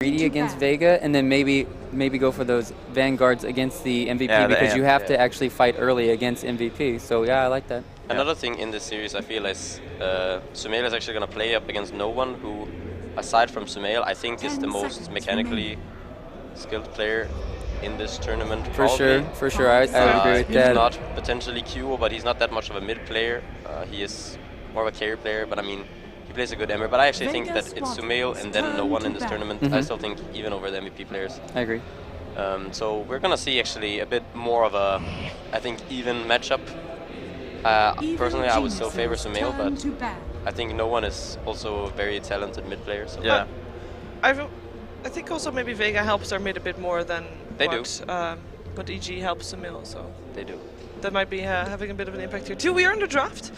greedy against Vega, and then maybe go for those vanguards against the MVP because you have to actually fight early against MVP. So yeah, I like that. Another thing in this series I feel is Sumail is actually going to play up against no one who, aside from Sumail, I think is the most mechanically skilled player in this tournament. For sure, I agree with that. He's not potentially Q, but he's not that much of a mid player. He is more of a carry player, but I mean, he plays a good Ember. But I actually think that it's Sumail and then no one in this tournament. I still think even over the MVP players. I agree. So we're gonna see actually a bit more of a, I think, even matchup. Personally, I would still favor Sumail, but I think no one is also a very talented mid player. So. Yeah. I think also maybe Vega helps our mid a bit more than they Bucks, but EG helps Sumail, so they do. That might be having a bit of an impact here. 2, we are in the draft,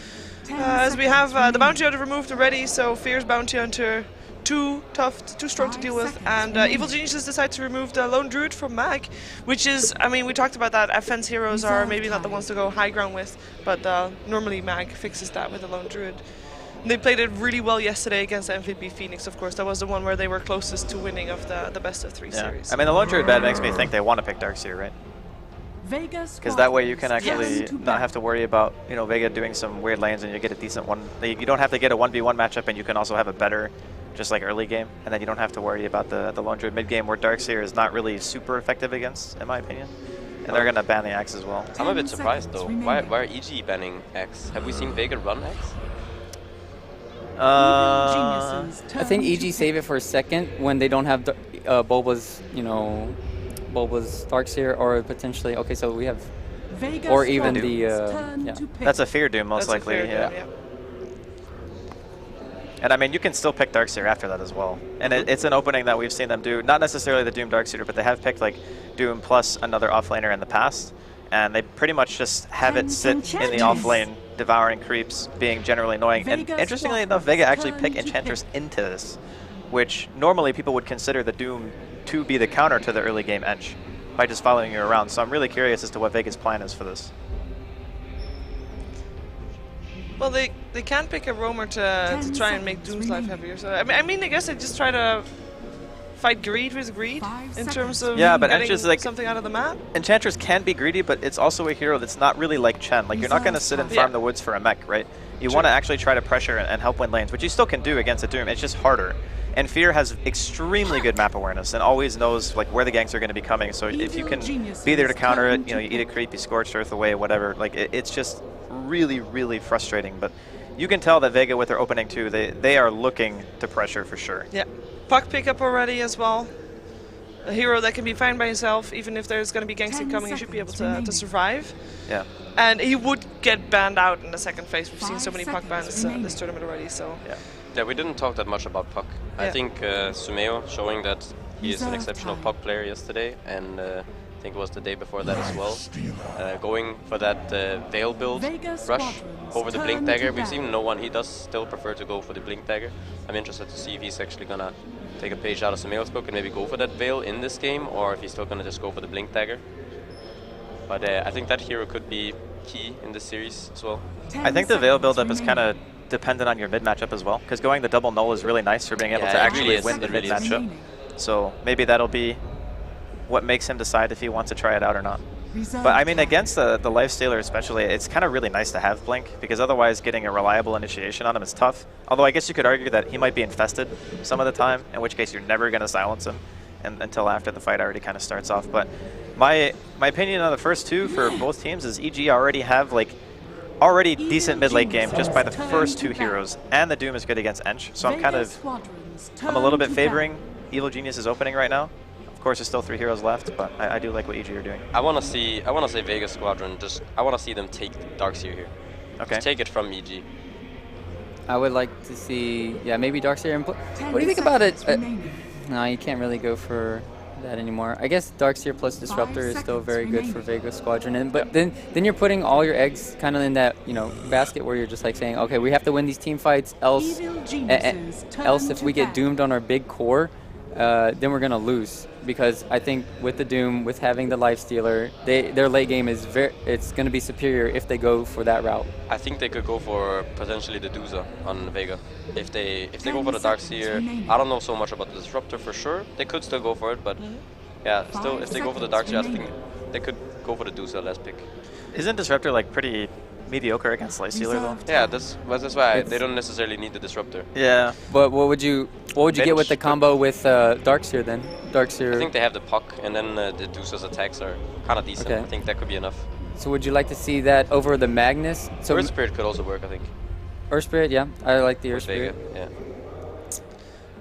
as we have the bounty hunter removed already, so Fear's bounty hunter too tough, too strong to deal with, and Evil Geniuses decide to remove the lone druid from Mag, which is, I mean, we talked about that. Offense heroes are maybe not the ones to go high ground with, but normally Mag fixes that with a lone druid. They played it really well yesterday against MVP Phoenix, of course. That was the one where they were closest to winning of the best of 3 series. I mean, the lone druid bad makes me think they want to pick Darkseer, right? Because that way you can actually not have to worry about, you know, Vega doing some weird lanes and you get a decent one. You don't have to get a 1v1 matchup, and you can also have a better, just like early game, and then you don't have to worry about the lone druid mid game where Darkseer is not really super effective against, in my opinion. And they're gonna ban the Axe as well. I'm a bit surprised though. Why are EG banning Axe? Have we seen Vega run Axe? I think EG save it for a second when they don't have Boba's, you know, Boba's Darkseer, or potentially, okay, so we have, or even the, yeah. That's a Fear Doom most likely, yeah. And I mean, you can still pick Darkseer after that as well. And it's an opening that we've seen them do, not necessarily the Doom Darkseer, but they have picked like Doom plus another offlaner in the past, and they pretty much just have it sit in the offlane, devouring creeps, being generally annoying. And interestingly enough, Vega actually pick Enchantress into this, which normally people would consider the Doom to be the counter to the early game Ench by just following you around. So I'm really curious as to what Vega's plan is for this. Well, they can pick a roamer to try and make Doom's life heavier. So I mean, I guess they just try to fight greed with greed in terms of getting like something out of the map. Enchantress can be greedy, but it's also a hero that's not really like Chen. Like, you're not going to sit and farm the woods for a mech, right? You want to actually try to pressure and help win lanes, which you still can do against a Doom. It's just harder. And Fear has extremely good map awareness and always knows like where the ganks are going to be coming. So if you can be there to counter it, you know, you eat a creep, you Scorched Earth away, whatever. Like, it's just really, really frustrating. But you can tell that Vega, with their opening 2, they are looking to pressure for sure. Yeah. Puck pickup already as well. A hero that can be fine by himself, even if there's going to be ganks incoming, he should be able to survive. Yeah. And he would get banned out in the second phase. We've seen so many Puck bans this tournament already, so... Yeah, we didn't talk that much about Puck. I think Sumail showing that he is an exceptional Puck player yesterday, and I think it was the day before that as well. Going for that Veil build rush over the Blink Dagger. We've seen no one. He does still prefer to go for the Blink Dagger. I'm interested to see if he's actually going to take a page out of Sumail's book and maybe go for that Veil in this game, or if he's still going to just go for the Blink Dagger. But I think that hero could be key in this series as well. I think the Veil build-up is kind of dependent on your mid matchup as well, because going the double null is really nice for being able to actually win the mid matchup. So maybe that'll be what makes him decide if he wants to try it out or not. But I mean, against the Lifestealer especially, it's kind of really nice to have Blink, because otherwise getting a reliable initiation on him is tough. Although I guess you could argue that he might be infested some of the time, in which case you're never going to silence him until after the fight already kind of starts off. But my opinion on the first 2 for both teams is EG already have like already decent mid-late game just by the first 2 heroes, and the Doom is good against Ench, so I'm a little bit favoring Evil Genius's opening right now. Of course, there's still 3 heroes left, but I do like what EG are doing. I want to see Vega Squadron. I want to see them take Darkseer here. Okay. Just take it from EG. I would like to see, maybe Darkseer. What do you think about it? No, you can't really go for that anymore. I guess Darkseer plus Disruptor is still very good for Vega Squadron, but then you're putting all your eggs kind of in that, you know, basket where you're just like saying, okay, we have to win these team fights, else if we get doomed on our big core, then we're going to lose. Because I think with the Doom, with having the Lifestealer, their late game is it's going to be superior if they go for that route. I think they could go for potentially the Dooza on Vega. If they go for the Darkseer, I don't know so much about the Disruptor for sure. They could still go for it, but yeah, still, if they go for the Darkseer, I think they could go for the Dooza last pick. Isn't Disruptor like pretty mediocre against Lifestealer though? Yeah, that's why they don't necessarily need the Disruptor. Yeah. But what would you get with the combo with Darkseer then? Darkseer. I think they have the Puck, and then the Dooza's attacks are kind of decent. Okay. I think that could be enough. So would you like to see that over the Magnus? So Earth Spirit could also work, I think. Earth Spirit, yeah. I like the Earth Vega, Spirit. yeah.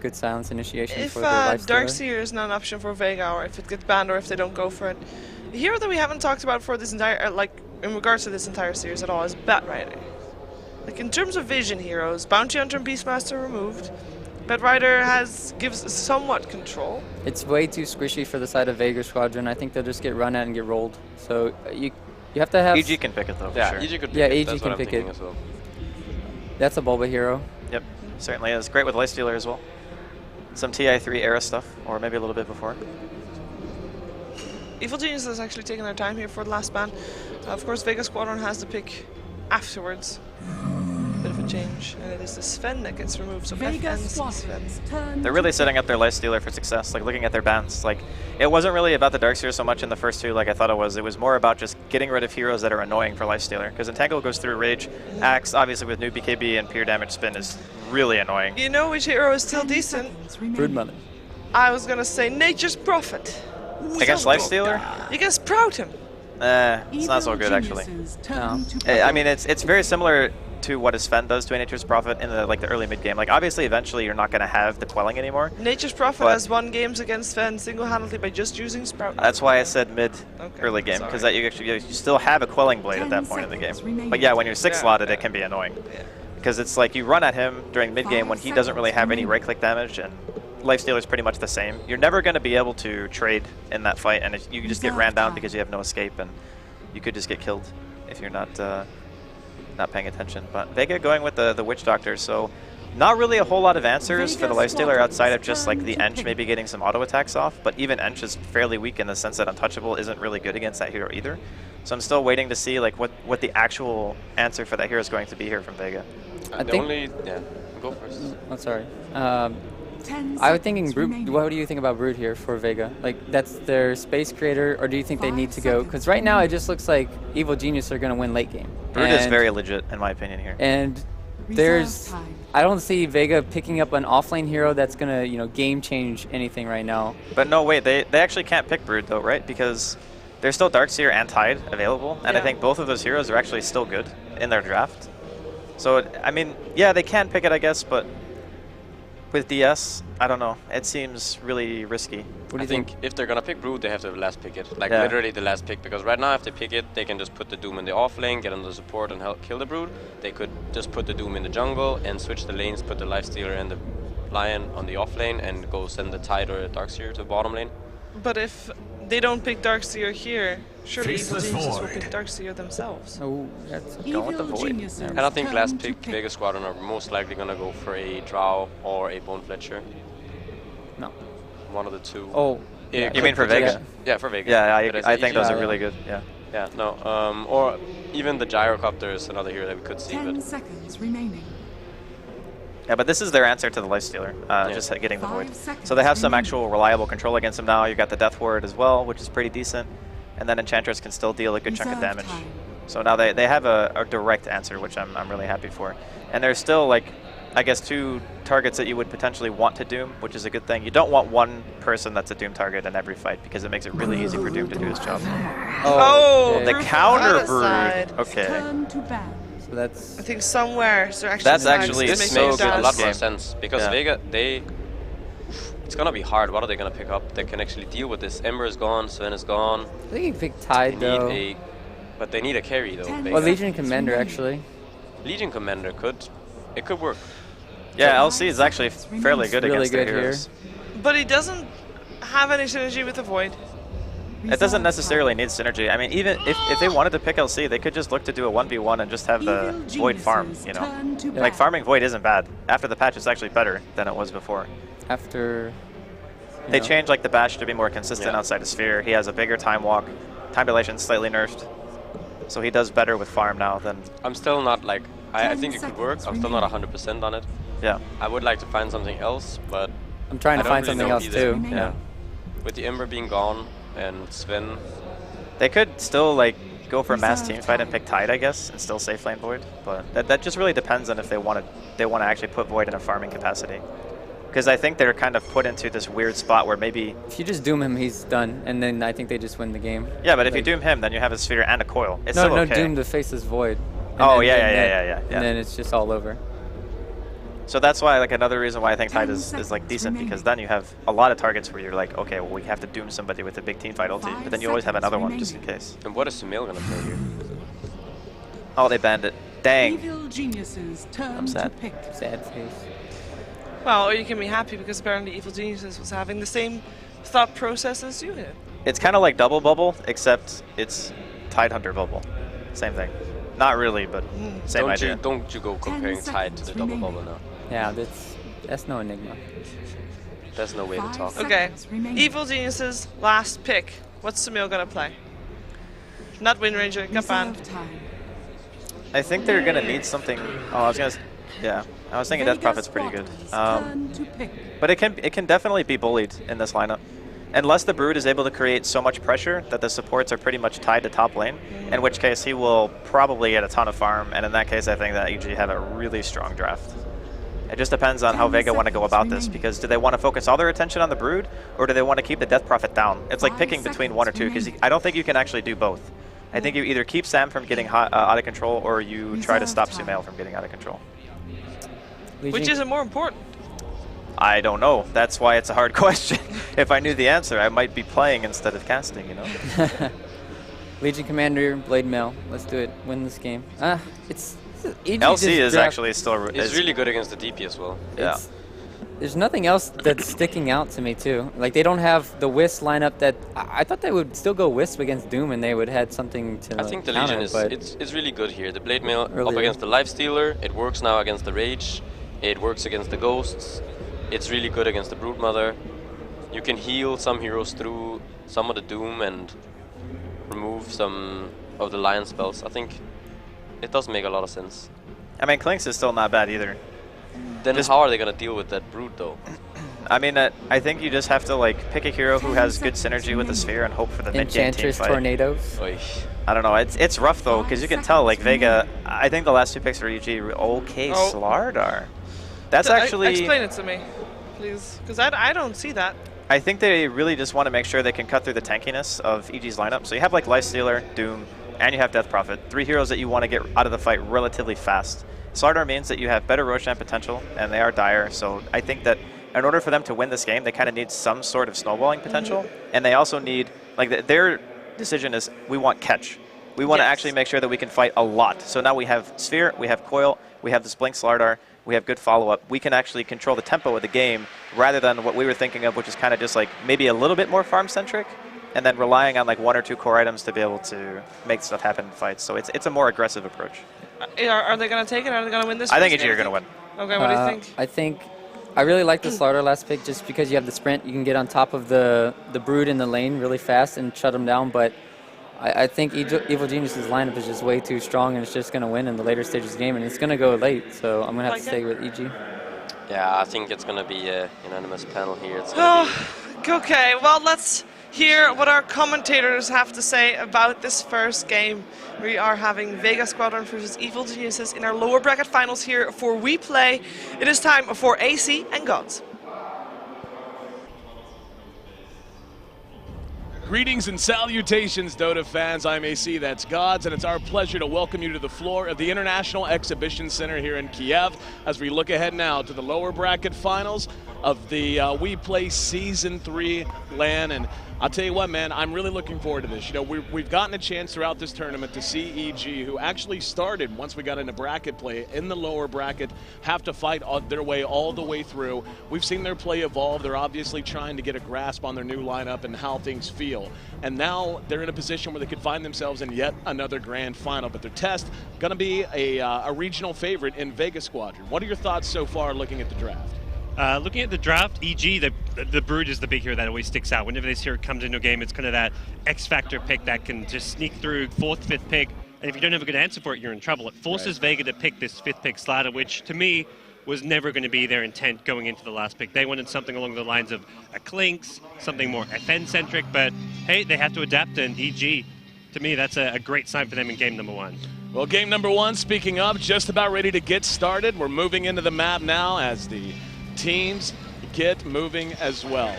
Good silence initiation If for the Lifestealer. Darkseer is not an option for Vega, or if it gets banned, or if they don't go for it, the hero that we haven't talked about for this entire, in regards to this entire series at all, is Batrider. Like in terms of vision heroes, Bounty Hunter and Beastmaster removed. Batrider gives somewhat control. It's way too squishy for the side of Vega Squadron. I think they'll just get run at and get rolled. So you have to have. EG can pick it though. For Yeah, sure. EG could pick Yeah, it. EG That's can what I'm pick thinking it. as well. That's a Bulba hero. Yep, certainly is. Great with Lifestealer as well. Some TI3 era stuff, or maybe a little bit before. Evil Genius has actually taken their time here for the last ban. Of course, Vega Squadron has the pick afterwards. Bit of a change, and it is the Sven that gets removed. So Vega FNC Sven. They're really setting up their Lifestealer for success, like looking at their bans. Like, it wasn't really about the Darkseer so much in the first two like I thought it was. It was more about just getting rid of heroes that are annoying for Lifestealer. Because Entangle goes through Rage, Axe, obviously with new BKB and pure damage spin is really annoying. You know which hero is still decent? Broodmother. I was gonna say Nature's Prophet. Against Lifestealer? You can sprout him. It's not so good actually. No. I mean, it's very similar to what a Sven does to a Nature's Prophet in the early mid game. Like obviously, eventually you're not going to have the quelling anymore. Nature's Prophet has won games against Sven single-handedly by just using Sprout. That's why I said mid early game, sorry. because that you still have a quelling blade at that point in the game. But yeah, when you're six slotted, it can be annoying. Yeah. Because it's like you run at him during mid game when he doesn't really have any right click damage, and Lifestealer is pretty much the same. You're never going to be able to trade in that fight, and you just get ran down because you have no escape, and you could just get killed if you're not paying attention. But Vega going with the Witch Doctor, so not really a whole lot of answers for the Lifestealer outside of just like the Ench maybe getting some auto attacks off, but even Ench is fairly weak in the sense that Untouchable isn't really good against that hero either. So I'm still waiting to see like what the actual answer for that hero is going to be here from Vega. Go first. Oh, sorry. I was thinking Brood. What do you think about Brood here for Vega? Like that's their space creator, or do you think they need to go? Because right now it just looks like Evil Genius are going to win late game. Brood is very legit in my opinion here. And I don't see Vega picking up an offlane hero that's going to game change anything right now. But no, wait, they actually can't pick Brood though, right? Because there's still Darkseer and Tide available, and I think both of those heroes are actually still good in their draft. So I mean, yeah, they can pick it, I guess, but with DS, I don't know. It seems really risky. What do you think if they're gonna pick Brood, they have to last pick it. Like literally the last pick, because right now if they pick it, they can just put the Doom in the off lane, get on the support and help kill the Brood. They could just put the Doom in the jungle and switch the lanes, put the Lifestealer and the Lion on the off lane and go send the Tide or the Darkseer to the bottom lane. But if they don't pick Darkseer here, surely Evil Geniuses will pick Darkseer themselves. Oh, that's going with the Void. And I think last pick, Vega Squadron are most likely gonna go for a Drow or a Bone Fletcher. No. One of the two. Oh. Yeah, you mean for Vega? Yeah, for Vega. Yeah, I think those are really good. Yeah. Yeah, no. Or even the Gyrocopter is another hero that we could see. 10 seconds remaining. Yeah, but this is their answer to the Lifestealer, just getting the Void. 5 seconds So they have some remaining. actual reliable control against him now. You've got the Death Ward as well, which is pretty decent. And then Enchantress can still deal a good chunk of Reserve damage. time. So now they have a direct answer, which I'm really happy for. And there's still, like, I guess, 2 targets that you would potentially want to Doom, which is a good thing. You don't want one person that's a Doom target in every fight, because it makes it really easy for Doom to do his job. Oh, The Brood counter aside. Brood. Okay. Turn to ban. So that's. I think somewhere they're actually That's trying actually to This make so it makes good a down. lot this more game. sense because Yeah. Vega, it's gonna be hard. What are they gonna pick up that can actually deal with this? Ember is gone, Sven is gone. I think you can pick Tide though. But they need a carry though. Vega. Well, Legion Commander actually. Legion Commander could work. Yeah, LC is actually fairly good Really against good the heroes. But he doesn't have any synergy with the Void. It doesn't necessarily need synergy. I mean, even if they wanted to pick LC, they could just look to do a 1v1 and just have the Void farm, you know? Like, farming Void isn't bad. After the patch, it's actually better than it was before. After. They changed like the bash to be more consistent outside of Sphere. He has a bigger time walk. Time dilation slightly nerfed. So he does better with farm now than... I'm still not like... I think it could work. I'm still not 100% on it. Yeah. I would like to find something else, but... I'm trying to find something else too. Yeah. With the Ember being gone and Sven... They could still like go for a mass team fight and pick Tide, I guess, and still safe lane Void. But that just really depends on if they want to actually put Void in a farming capacity. Because I think they're kind of put into this weird spot where maybe... If you just doom him, he's done, and then I think they just win the game. Yeah, but if you doom him, then you have a Sphere and a Coil. It's no, still no, okay. doom the faceless Void. Oh, yeah. And then it's just all over. So that's why, like, another reason why I think Tide is like decent, because then you have a lot of targets where you're like, okay, well, we have to doom somebody with a big team fight ulti, but then you always have another one just in case. And what is Sumail gonna play here? Oh, they banned it. Dang. I'm sad. Sad face. Well, or you can be happy because apparently Evil Geniuses was having the same thought process as you did. It's kind of like Double Bubble, except it's Tide Hunter Bubble. Same thing. Not really, but same idea. Don't you go comparing Tide to the Double Bubble now. Yeah, that's no enigma. There's no way to talk. Okay, Evil Geniuses, last pick. What's Sumail gonna play? Not Wind Ranger, got banned. I think they're gonna need something. Oh, I was thinking Death Prophet's pretty good. But it can definitely be bullied in this lineup. Unless the Brood is able to create so much pressure that the supports are pretty much tied to top lane, in which case he will probably get a ton of farm, and in that case I think that EG have a really strong draft. It just depends on how Vega want to go about this, because do they want to focus all their attention on the Brood, or do they want to keep the Death Prophet down? It's like picking between one or two, because I don't think you can actually do both. I think you either keep Sam from getting out of control, or you try to stop Sumail from getting out of control. Which is more important? I don't know. That's why it's a hard question. If I knew the answer, I might be playing instead of casting, you know? Legion Commander, Blade Mail. Let's do it. Win this game. It's LC is actually still... It's really good against the DP as well. Yeah. There's nothing else that's sticking out to me, too. Like, they don't have the Wisp lineup that... I thought they would still go Wisp against Doom, and they would have something to I think the counter, Legion it's really good here. The Blade Mail up against the Lifestealer. It works now against the Rage. It works against the Ghosts. It's really good against the Broodmother. You can heal some heroes through some of the Doom and remove some of the Lion spells. I think it does make a lot of sense. I mean, Clinks is still not bad either. Then how are they going to deal with that Brood, though? I mean, I think you just have to like pick a hero who has good synergy with the Sphere and hope for the mid-game team fight. Tornadoes. Oy. I don't know. It's rough though, because you can tell like Vega. I think the last two picks for EG. Okay, Slardar. That's actually... Explain it to me, please, because I don't see that. I think they really just want to make sure they can cut through the tankiness of EG's lineup. So you have like Lifestealer, Doom, and you have Death Prophet. Three heroes that you want to get out of the fight relatively fast. Slardar means that you have better Roshan potential, and they are dire. So I think that in order for them to win this game, they kind of need some sort of snowballing potential. And they also need, like their decision is, we want catch. We want to actually make sure that we can fight a lot. So now we have Sphere, we have Coil, we have this Blink Slardar, we have good follow-up. We can actually control the tempo of the game rather than what we were thinking of, which is kind of just like maybe a little bit more farm-centric and then relying on like one or two core items to be able to make stuff happen in fights. So it's a more aggressive approach. Are they going to take it? Are they going to win this? I think EG are going to win. Okay, what do you think? I really like the Slardar last pick just because you have the sprint. You can get on top of the Brood in the lane really fast and shut them down, but I think Evil Genius's lineup is just way too strong, and it's just going to win in the later stages of the game, and it's going to go late, so I'm going to have to stay with EG. Yeah, I think it's going to be an unanimous panel here. It's okay, well, let's hear what our commentators have to say about this first game. We are having Vega Squadron versus Evil Geniuses in our lower bracket finals here for WePlay. It is time for AC and Gods. Greetings and salutations, Dota fans. I'm AC, that's Gods, and it's our pleasure to welcome you to the floor of the International Exhibition Center here in Kiev as we look ahead now to the lower bracket finals of the WePlay Season 3 LAN. And I'll tell you what, man, I'm really looking forward to this. You know, we've gotten a chance throughout this tournament to see EG, who actually started once we got into bracket play in the lower bracket, have to fight their way all the way through. We've seen their play evolve. They're obviously trying to get a grasp on their new lineup and how things feel. And now they're in a position where they could find themselves in yet another grand final. But their test going to be a regional favorite in Vega Squadron. What are your thoughts so far looking at the draft? Looking at the draft, EG, the Brood is the big hero that always sticks out. Whenever this hero comes into a game, it's kind of that X-Factor pick that can just sneak through 4th, 5th pick. And if you don't have a good answer for it, you're in trouble. It forces Vega to pick this 5th pick Slider, which to me was never going to be their intent going into the last pick. They wanted something along the lines of a Clinks, something more FN-centric, but hey, they have to adapt, and EG, to me, that's a great sign for them in game number 1. Well, game number 1, speaking of, just about ready to get started. We're moving into the map now as the teams get moving as well.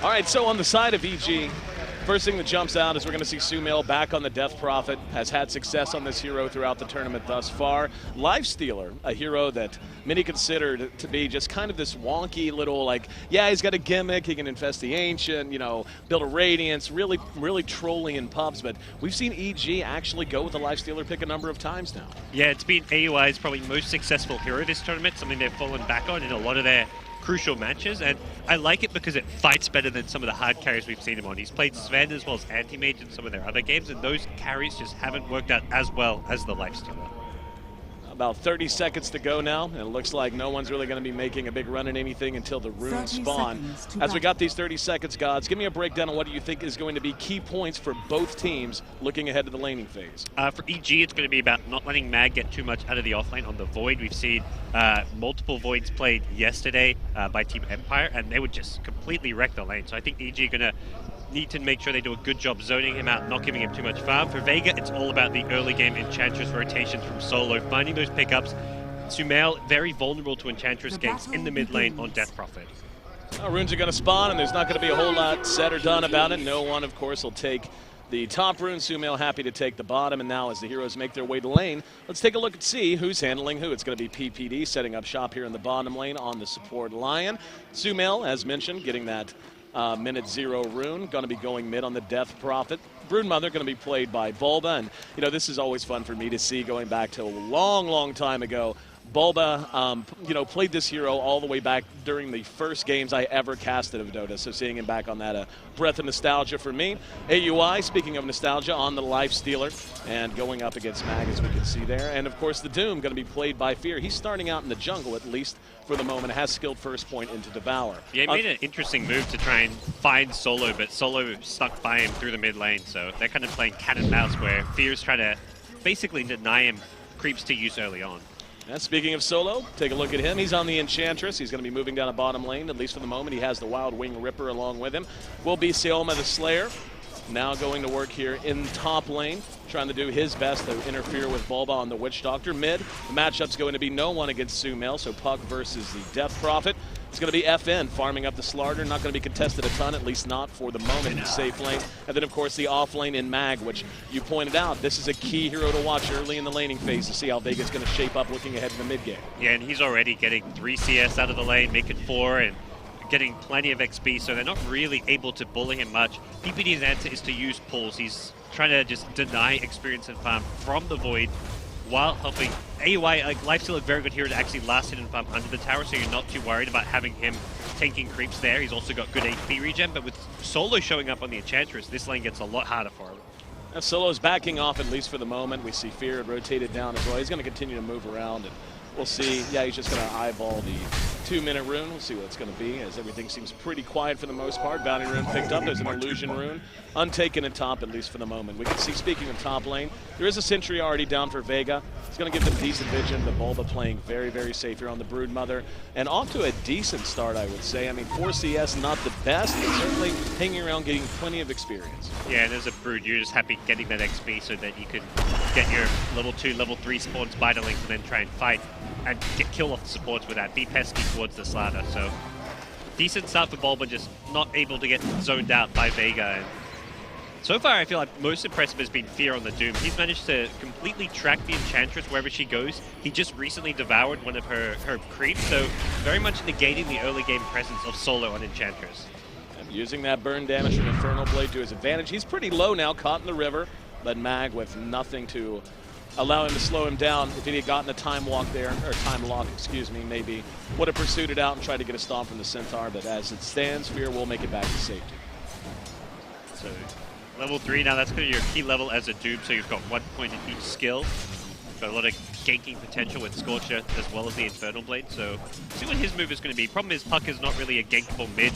All right, so on the side of EG, first thing that jumps out is we're going to see Sumail back on the Death Prophet, has had success on this hero throughout the tournament thus far. Lifestealer, a hero that many considered to be just kind of this wonky little, like, yeah, he's got a gimmick, he can infest the Ancient, you know, build a Radiance, really trolling in pubs, but we've seen EG actually go with the Lifestealer pick a number of times now. Yeah, it's been AUI's probably most successful hero this tournament, something they've fallen back on in a lot of their crucial matches, and I like it because it fights better than some of the hard carries we've seen him on. He's played Sven as well as Anti-Mage in some of their other games, and those carries just haven't worked out as well as the Lifestealer. About 30 seconds to go now, and it looks like no one's really going to be making a big run at anything until the runes spawn. As we got these 30 seconds, Gods, give me a breakdown on what do you think is going to be key points for both teams looking ahead to the laning phase. For EG, it's going to be about not letting Mag get too much out of the offlane on the Void. We've seen multiple Voids played yesterday by Team Empire, and they would just completely wreck the lane. So I think EG are going to need to make sure they do a good job zoning him out, not giving him too much farm. For Vega, it's all about the early game Enchantress rotations from solo, finding those pickups. Sumail, very vulnerable to Enchantress ganks in the mid lane on Death Prophet. Runes are going to spawn, and there's not going to be a whole lot said or done about it. No one, of course, will take the top rune. Sumail happy to take the bottom, and now as the heroes make their way to lane, let's take a look and see who's handling who. It's going to be PPD setting up shop here in the bottom lane on the support Lion. Sumail, as mentioned, getting that minute 0 rune, going to be going mid on the Death Prophet. Broodmother going to be played by Bulba, and you know, this is always fun for me to see, going back to a long time ago. Bulba, you know, played this hero all the way back during the first games I ever casted of Dota, so seeing him back on that, a breath of nostalgia for me. AUI, speaking of nostalgia, on the Lifestealer, and going up against Mag, as we can see there. And of course, the Doom going to be played by Fear. He's starting out in the jungle, at least for the moment, has skilled first point into Devour. Yeah, he made an interesting move to try and find Solo, but Solo stuck by him through the mid lane, so they're kind of playing cat and mouse, where Fear's trying to basically deny him creeps to use early on. Speaking of Solo, take a look at him. He's on the Enchantress. He's going to be moving down a bottom lane, at least for the moment. He has the Wild Wing Ripper along with him. Will be Seoma the Slayer, now going to work here in top lane, trying to do his best to interfere with Bulba on the Witch Doctor. Mid, the matchup's going to be no one against Sumail, so Puck versus the Death Prophet. It's going to be FN farming up the Slarder, not going to be contested a ton, at least not for the moment in safe lane. And then, of course, the off lane in Mag, which you pointed out, this is a key hero to watch early in the laning phase to see how Vega's going to shape up looking ahead in the mid game. Yeah, and he's already getting 3 CS out of the lane, making 4, and getting plenty of XP, so they're not really able to bully him much. PPD's answer is to use pulls. He's trying to just deny experience and farm from the Void while helping AUI. Like, Lifestealer, a very good hero to actually last hit and farm under the tower, so you're not too worried about having him tanking creeps there. He's also got good HP regen, but with Solo showing up on the Enchantress, this lane gets a lot harder for him. Now Solo's backing off, at least for the moment. We see Fear rotated down as well. He's going to continue to move around, and we'll see. Yeah, he's just going to eyeball the 2-minute rune. We'll see what it's going to be, as everything seems pretty quiet for the most part. Bounty rune picked up. There's an illusion rune. Untaken in top, at least for the moment. We can see, speaking of top lane, there is a sentry already down for Vega. It's going to give them decent vision. The Bulba playing very safe here on the Broodmother. And off to a decent start, I would say. I mean, 4 CS, not the best, but certainly hanging around, getting plenty of experience. Yeah, and as a Brood, you're just happy getting that XP so that you can get your level 2, level 3 spawns Vital Link and then try and fight and get kill off the supports with that. Be pesky towards the Slider. So decent start for Bulba, just not able to get zoned out by Vega. And so far, I feel like most impressive has been Fear on the Doom. He's managed to completely track the Enchantress wherever she goes. He just recently devoured one of her creeps, so very much negating the early game presence of Solo on Enchantress. And using that burn damage from Infernal Blade to his advantage. He's pretty low now, caught in the river, but Mag with nothing to allow him to slow him down. If he had gotten a time walk there, or time lock, excuse me, maybe would have pursued it out and tried to get a stomp from the Centaur, but as it stands, Fear will make it back to safety. So level 3 now, that's kind of your key level as a Doom, so you've got 1 point in each skill. Got a lot of ganking potential with Scorcher as well as the Infernal Blade, so see what his move is going to be. Problem is Puck is not really a gankable mid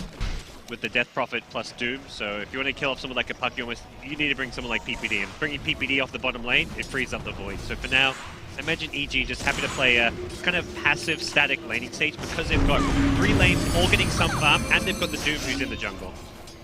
with the Death Prophet plus Doom, so if you want to kill off someone like a Puck, you need to bring someone like PPD, and bringing PPD off the bottom lane, it frees up the Void. So for now, I imagine EG just happy to play a kind of passive, static laning stage because they've got 3 lanes all getting some farm, and they've got the Doom who's in the jungle.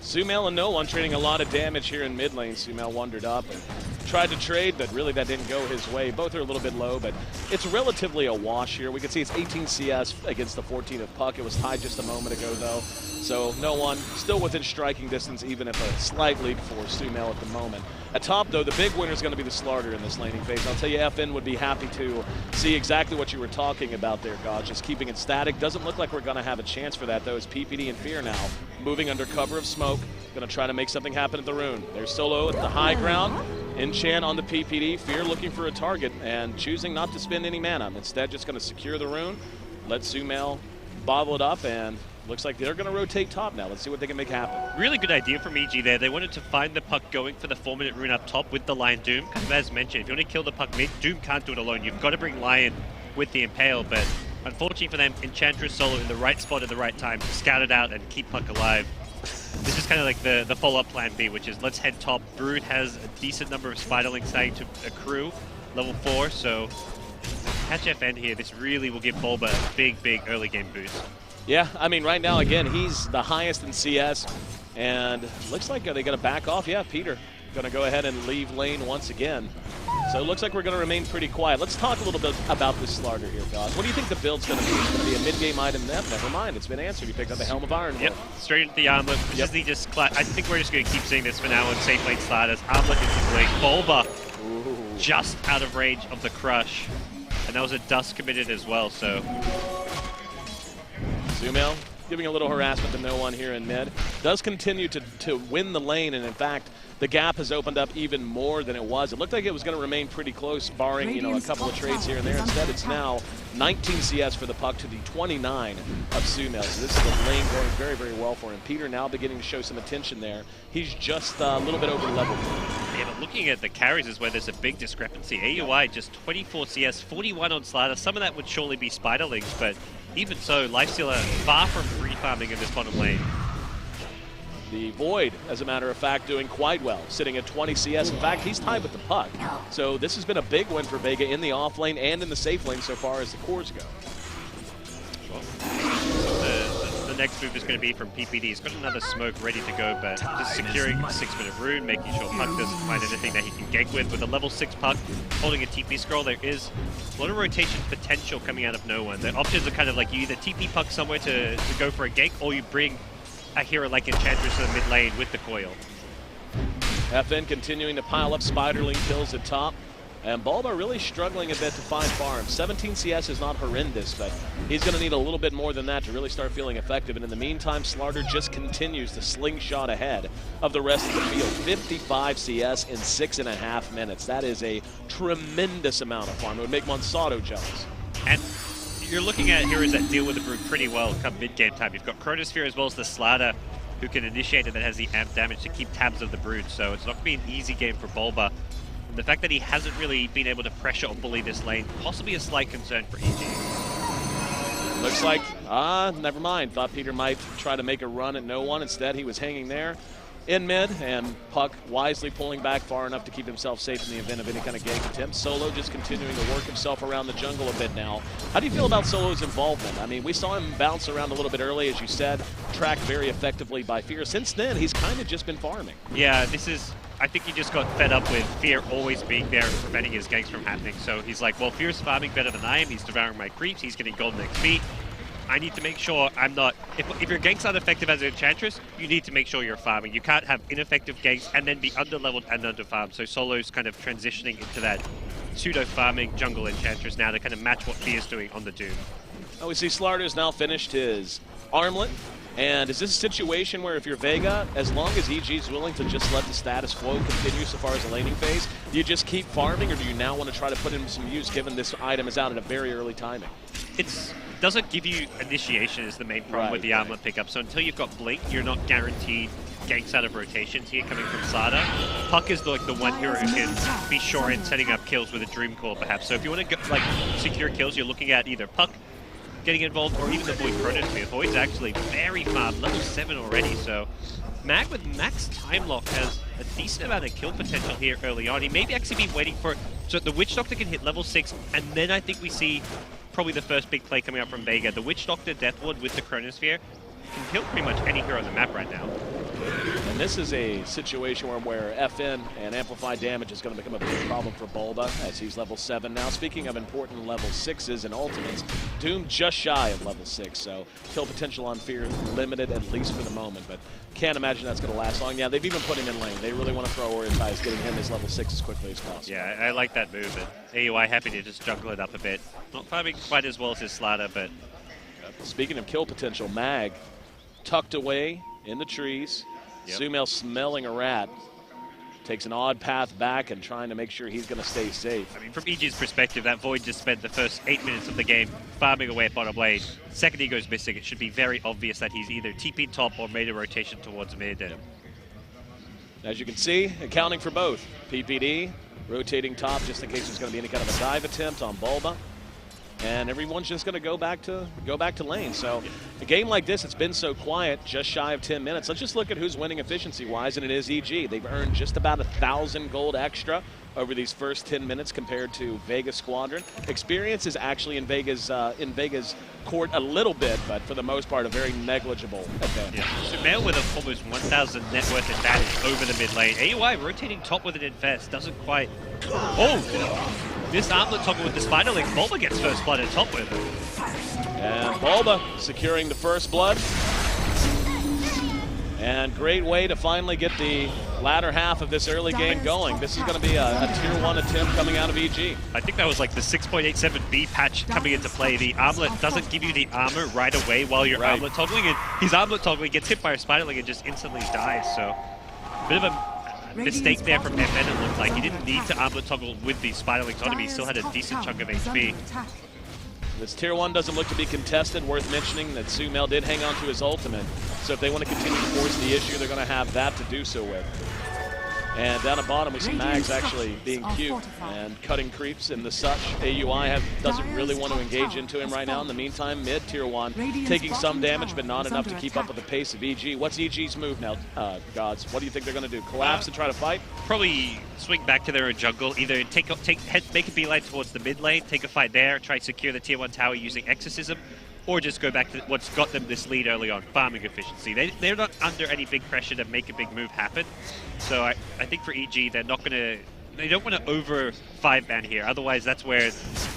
Sumail and No One trading a lot of damage here in mid lane. Sumail wandered up and tried to trade, but really that didn't go his way. Both are a little bit low, but it's relatively a wash here. We can see it's 18 CS against the 14 of Puck. It was tied just a moment ago, though. So No One still within striking distance, even if a slight lead for Sumail at the moment. At top, though, the big winner is going to be the Slarder in this laning phase. I'll tell you, FN would be happy to see exactly what you were talking about there, God. Just keeping it static. Doesn't look like we're going to have a chance for that, though, as PPD and Fear now moving under cover of smoke. Going to try to make something happen at the Rune. There's Solo at the high ground. Enchant on the PPD. Fear looking for a target and choosing not to spend any mana. Instead, just going to secure the Rune. Let Sumail bobble it up, and looks like they're going to rotate top now. Let's see what they can make happen. Really good idea from EG there. They wanted to find the Puck going for the 4-minute Rune up top with the Lion Doom. Kind of as mentioned, if you want to kill the Puck mid, Doom can't do it alone. You've got to bring Lion with the Impale, but unfortunately for them, Enchantress Solo in the right spot at the right time to scout it out and keep Puck alive. This is kind of like the follow-up plan B, which is let's head top. Brood has a decent number of Spiderlings starting to accrue, level 4, so catch FN here. This really will give Bulba a big early game boost. Yeah, I mean, right now, again, he's the highest in CS, and looks like are they going to back off? Yeah, Peter going to go ahead and leave lane once again. So it looks like we're going to remain pretty quiet. Let's talk a little bit about this Slarder here, guys. What do you think the build's going to be? It's going to be a mid-game item? Never mind, it's been answered. You picked up the Helm of Iron. Yep, straight into the Armlet. I think we're just going to keep seeing this for now on safe lane Slarders. Armlet into Blink. Bulba just out of range of the Crush. And that was a Dust committed as well, so... Sumail giving a little harassment to No One here in mid. Does continue to win the lane, and in fact, the gap has opened up even more than it was. It looked like it was going to remain pretty close, barring a couple of trades here and there. Instead, it's now 19 CS for the Puck to the 29 of Sumail. So this is the lane going very well for him. Peter now beginning to show some attention there. He's just a little bit over level. Yeah, but looking at the carries is where there's a big discrepancy. AUI just 24 CS, 41 on Slider. Some of that would surely be Spiderlings, but even so, Lifestealer far from free farming in this bottom lane. The Void, as a matter of fact, doing quite well, sitting at 20 CS. In fact, he's tied with the Puck. So this has been a big win for Vega in the off lane and in the safe lane so far as the cores go. The next move is going to be from PPD. He's got another smoke ready to go, but just securing a 6-minute Rune, making sure Puck doesn't find anything that he can gank with. With a level 6 Puck holding a TP scroll, there is a lot of rotation potential coming out of No One. The options are kind of like you either TP Puck somewhere to go for a gank, or you bring a hero like Enchantress to the mid lane with the coil. FN continuing to pile up Spiderling kills at top. And Bulba really struggling a bit to find farm. 17 CS is not horrendous, but he's going to need a little bit more than that to really start feeling effective. And in the meantime, Slarder just continues to slingshot ahead of the rest of the field. 55 CS in 6.5 minutes. That is a tremendous amount of farm. It would make Monsato jealous. And you're looking at heroes that deal with the Brood pretty well come mid-game time. You've got Chronosphere as well as the Slarder, who can initiate it, that has the amp damage to keep tabs of the Brood. So it's not going to be an easy game for Bulba. The fact that he hasn't really been able to pressure or bully this lane, possibly a slight concern for EG. Looks like, never mind. Thought Peter might try to make a run at No One. Instead, he was hanging there in mid, and Puck wisely pulling back far enough to keep himself safe in the event of any kind of gank attempt. Solo just continuing to work himself around the jungle a bit now. How do you feel about Solo's involvement? I mean, we saw him bounce around a little bit early, as you said, tracked very effectively by Fear. Since then, he's kind of just been farming. Yeah, I think he just got fed up with Fear always being there and preventing his ganks from happening. So he's like, well, Fear's farming better than I am. He's devouring my creeps. He's getting golden XP. I need to make sure I'm not... If your ganks aren't effective as an Enchantress, you need to make sure you're farming. You can't have ineffective ganks and then be underleveled and underfarmed. So Solo's kind of transitioning into that pseudo-farming jungle Enchantress now to kind of match what Fear's doing on the Doom. Well, we see Slarder's now finished his armlet. And is this a situation where if you're Vega, as long as EG is willing to just let the status quo continue so far as the laning phase, do you just keep farming, or do you now want to try to put in some use given this item is out at a very early timing? doesn't give you initiation is the main problem with the armlet pickup. So until you've got Blink, you're not guaranteed ganks out of rotations here coming from Slada. Puck is like the one hero who can be sure in setting up kills with a Dream Core perhaps. So if you want to like secure kills, you're looking at either Puck getting involved or even the Void Chronosphere. Void's actually very farmed, level 7 already, so Mag with max time lock has a decent amount of kill potential here early on. He may actually be waiting for so the Witch Doctor can hit level 6, and then I think we see probably the first big play coming out from Vega. The Witch Doctor Death Ward with the Chronosphere can kill pretty much any hero on the map right now. And this is a situation where FN and amplified damage is going to become a big problem for Bulba as he's level 7 now. Speaking of important level 6s and ultimates, Doom just shy of level 6, so kill potential on Fear limited at least for the moment, but can't imagine that's going to last long. Yeah, they've even put him in lane. They really want to prioritize getting him his level 6 as quickly as possible. Yeah, I like that move, and AUI happy to just juggle it up a bit. Not farming quite as well as his Slada, but... Speaking of kill potential, Mag tucked away in the trees. Yep. Sumail smelling a rat. Takes an odd path back and trying to make sure he's going to stay safe. I mean, from EG's perspective, that Void just spent the first 8 minutes of the game farming away at bottom lane. Second he goes missing, it should be very obvious that he's either TP'd top or made a rotation towards mid. And as you can see, accounting for both. PPD rotating top just in case there's going to be any kind of a dive attempt on Bulba. And everyone's just going to go back to lane. So a game like this, it's been so quiet, just shy of 10 minutes. Let's just look at who's winning efficiency-wise, and it is EG. They've earned just about 1,000 gold extra over these first 10 minutes compared to Vega Squadron. Experience is actually in Vega's court a little bit, but for the most part, a very negligible advantage. Yeah. Sumail with a almost 1,000 net worth advantage over the mid lane. AUI rotating top with an Infest doesn't quite... Oh! This armlet toggle with the Spider Link, Bulba gets first blood at top with it. And Bulba securing the first blood. And great way to finally get the latter half of this early game going. This is going to be a tier 1 attempt coming out of EG. I think that was like the 6.87B patch coming into play. The armlet doesn't give you the armor right away while you're armlet toggling, and his armlet toggling gets hit by a Spider Link and just instantly dies. So, bit of a mistake there from FN, it looked like. He didn't need to armlet toggle with the Spider Links on him. He still had a decent chunk of HP. This tier 1 doesn't look to be contested. Worth mentioning that Sumail did hang on to his ultimate. So if they want to continue to force the issue, they're going to have that to do so with. And down at bottom, we see Mags actually being cute and cutting creeps and the such. AUI doesn't really want to engage into him right now. In the meantime, mid tier 1 taking some damage, but not enough to keep up with the pace of EG. What's EG's move now, Gods? What do you think they're going to do? Collapse and try to fight? Probably swing back to their own jungle. Either make a beeline towards the mid lane, take a fight there, try to secure the tier 1 tower using Exorcism, or just go back to what's got them this lead early on, farming efficiency. They're not under any big pressure to make a big move happen. So I think for EG, they don't want to over 5-man here. Otherwise, that's where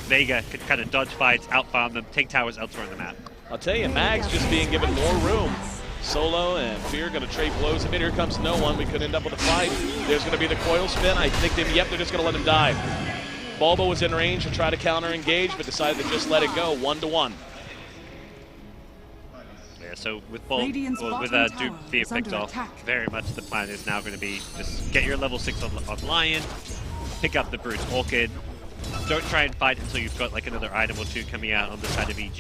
Vega could kind of dodge fights, out-farm them, take towers elsewhere on the map. I'll tell you, Mag's just being given more room. Solo and Fear going to trade blows a bit. Here comes no one. We could end up with a fight. There's going to be the coil spin. I think they're just going to let him die. Bulba was in range to try to counter-engage, but decided to just let it go 1-1. So with Doom Fear picked off, very much the plan is now going to be just get your level 6 on Lion, pick up the Brute's Orchid. Don't try and fight until you've got like another item or two coming out on the side of EG.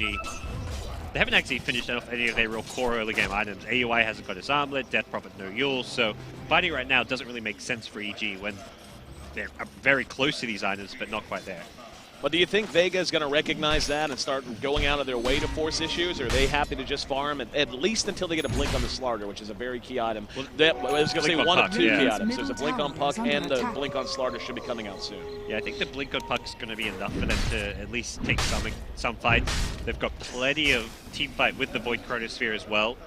They haven't actually finished off any of their real core early game items. AUI hasn't got his armlet, Death Prophet no Yule, so fighting right now doesn't really make sense for EG when they're very close to these items but not quite there. But do you think Vega is going to recognize that and start going out of their way to force issues, or are they happy to just farm at least until they get a blink on the Slaughter, which is a very key item? I was going to say one of two key items. There's a blink on Puck, and the blink on Slaughter should be coming out soon. Yeah, I think the blink on Puck is going to be enough for them to at least take some fights. They've got plenty of team fight with the Void Chronosphere as well.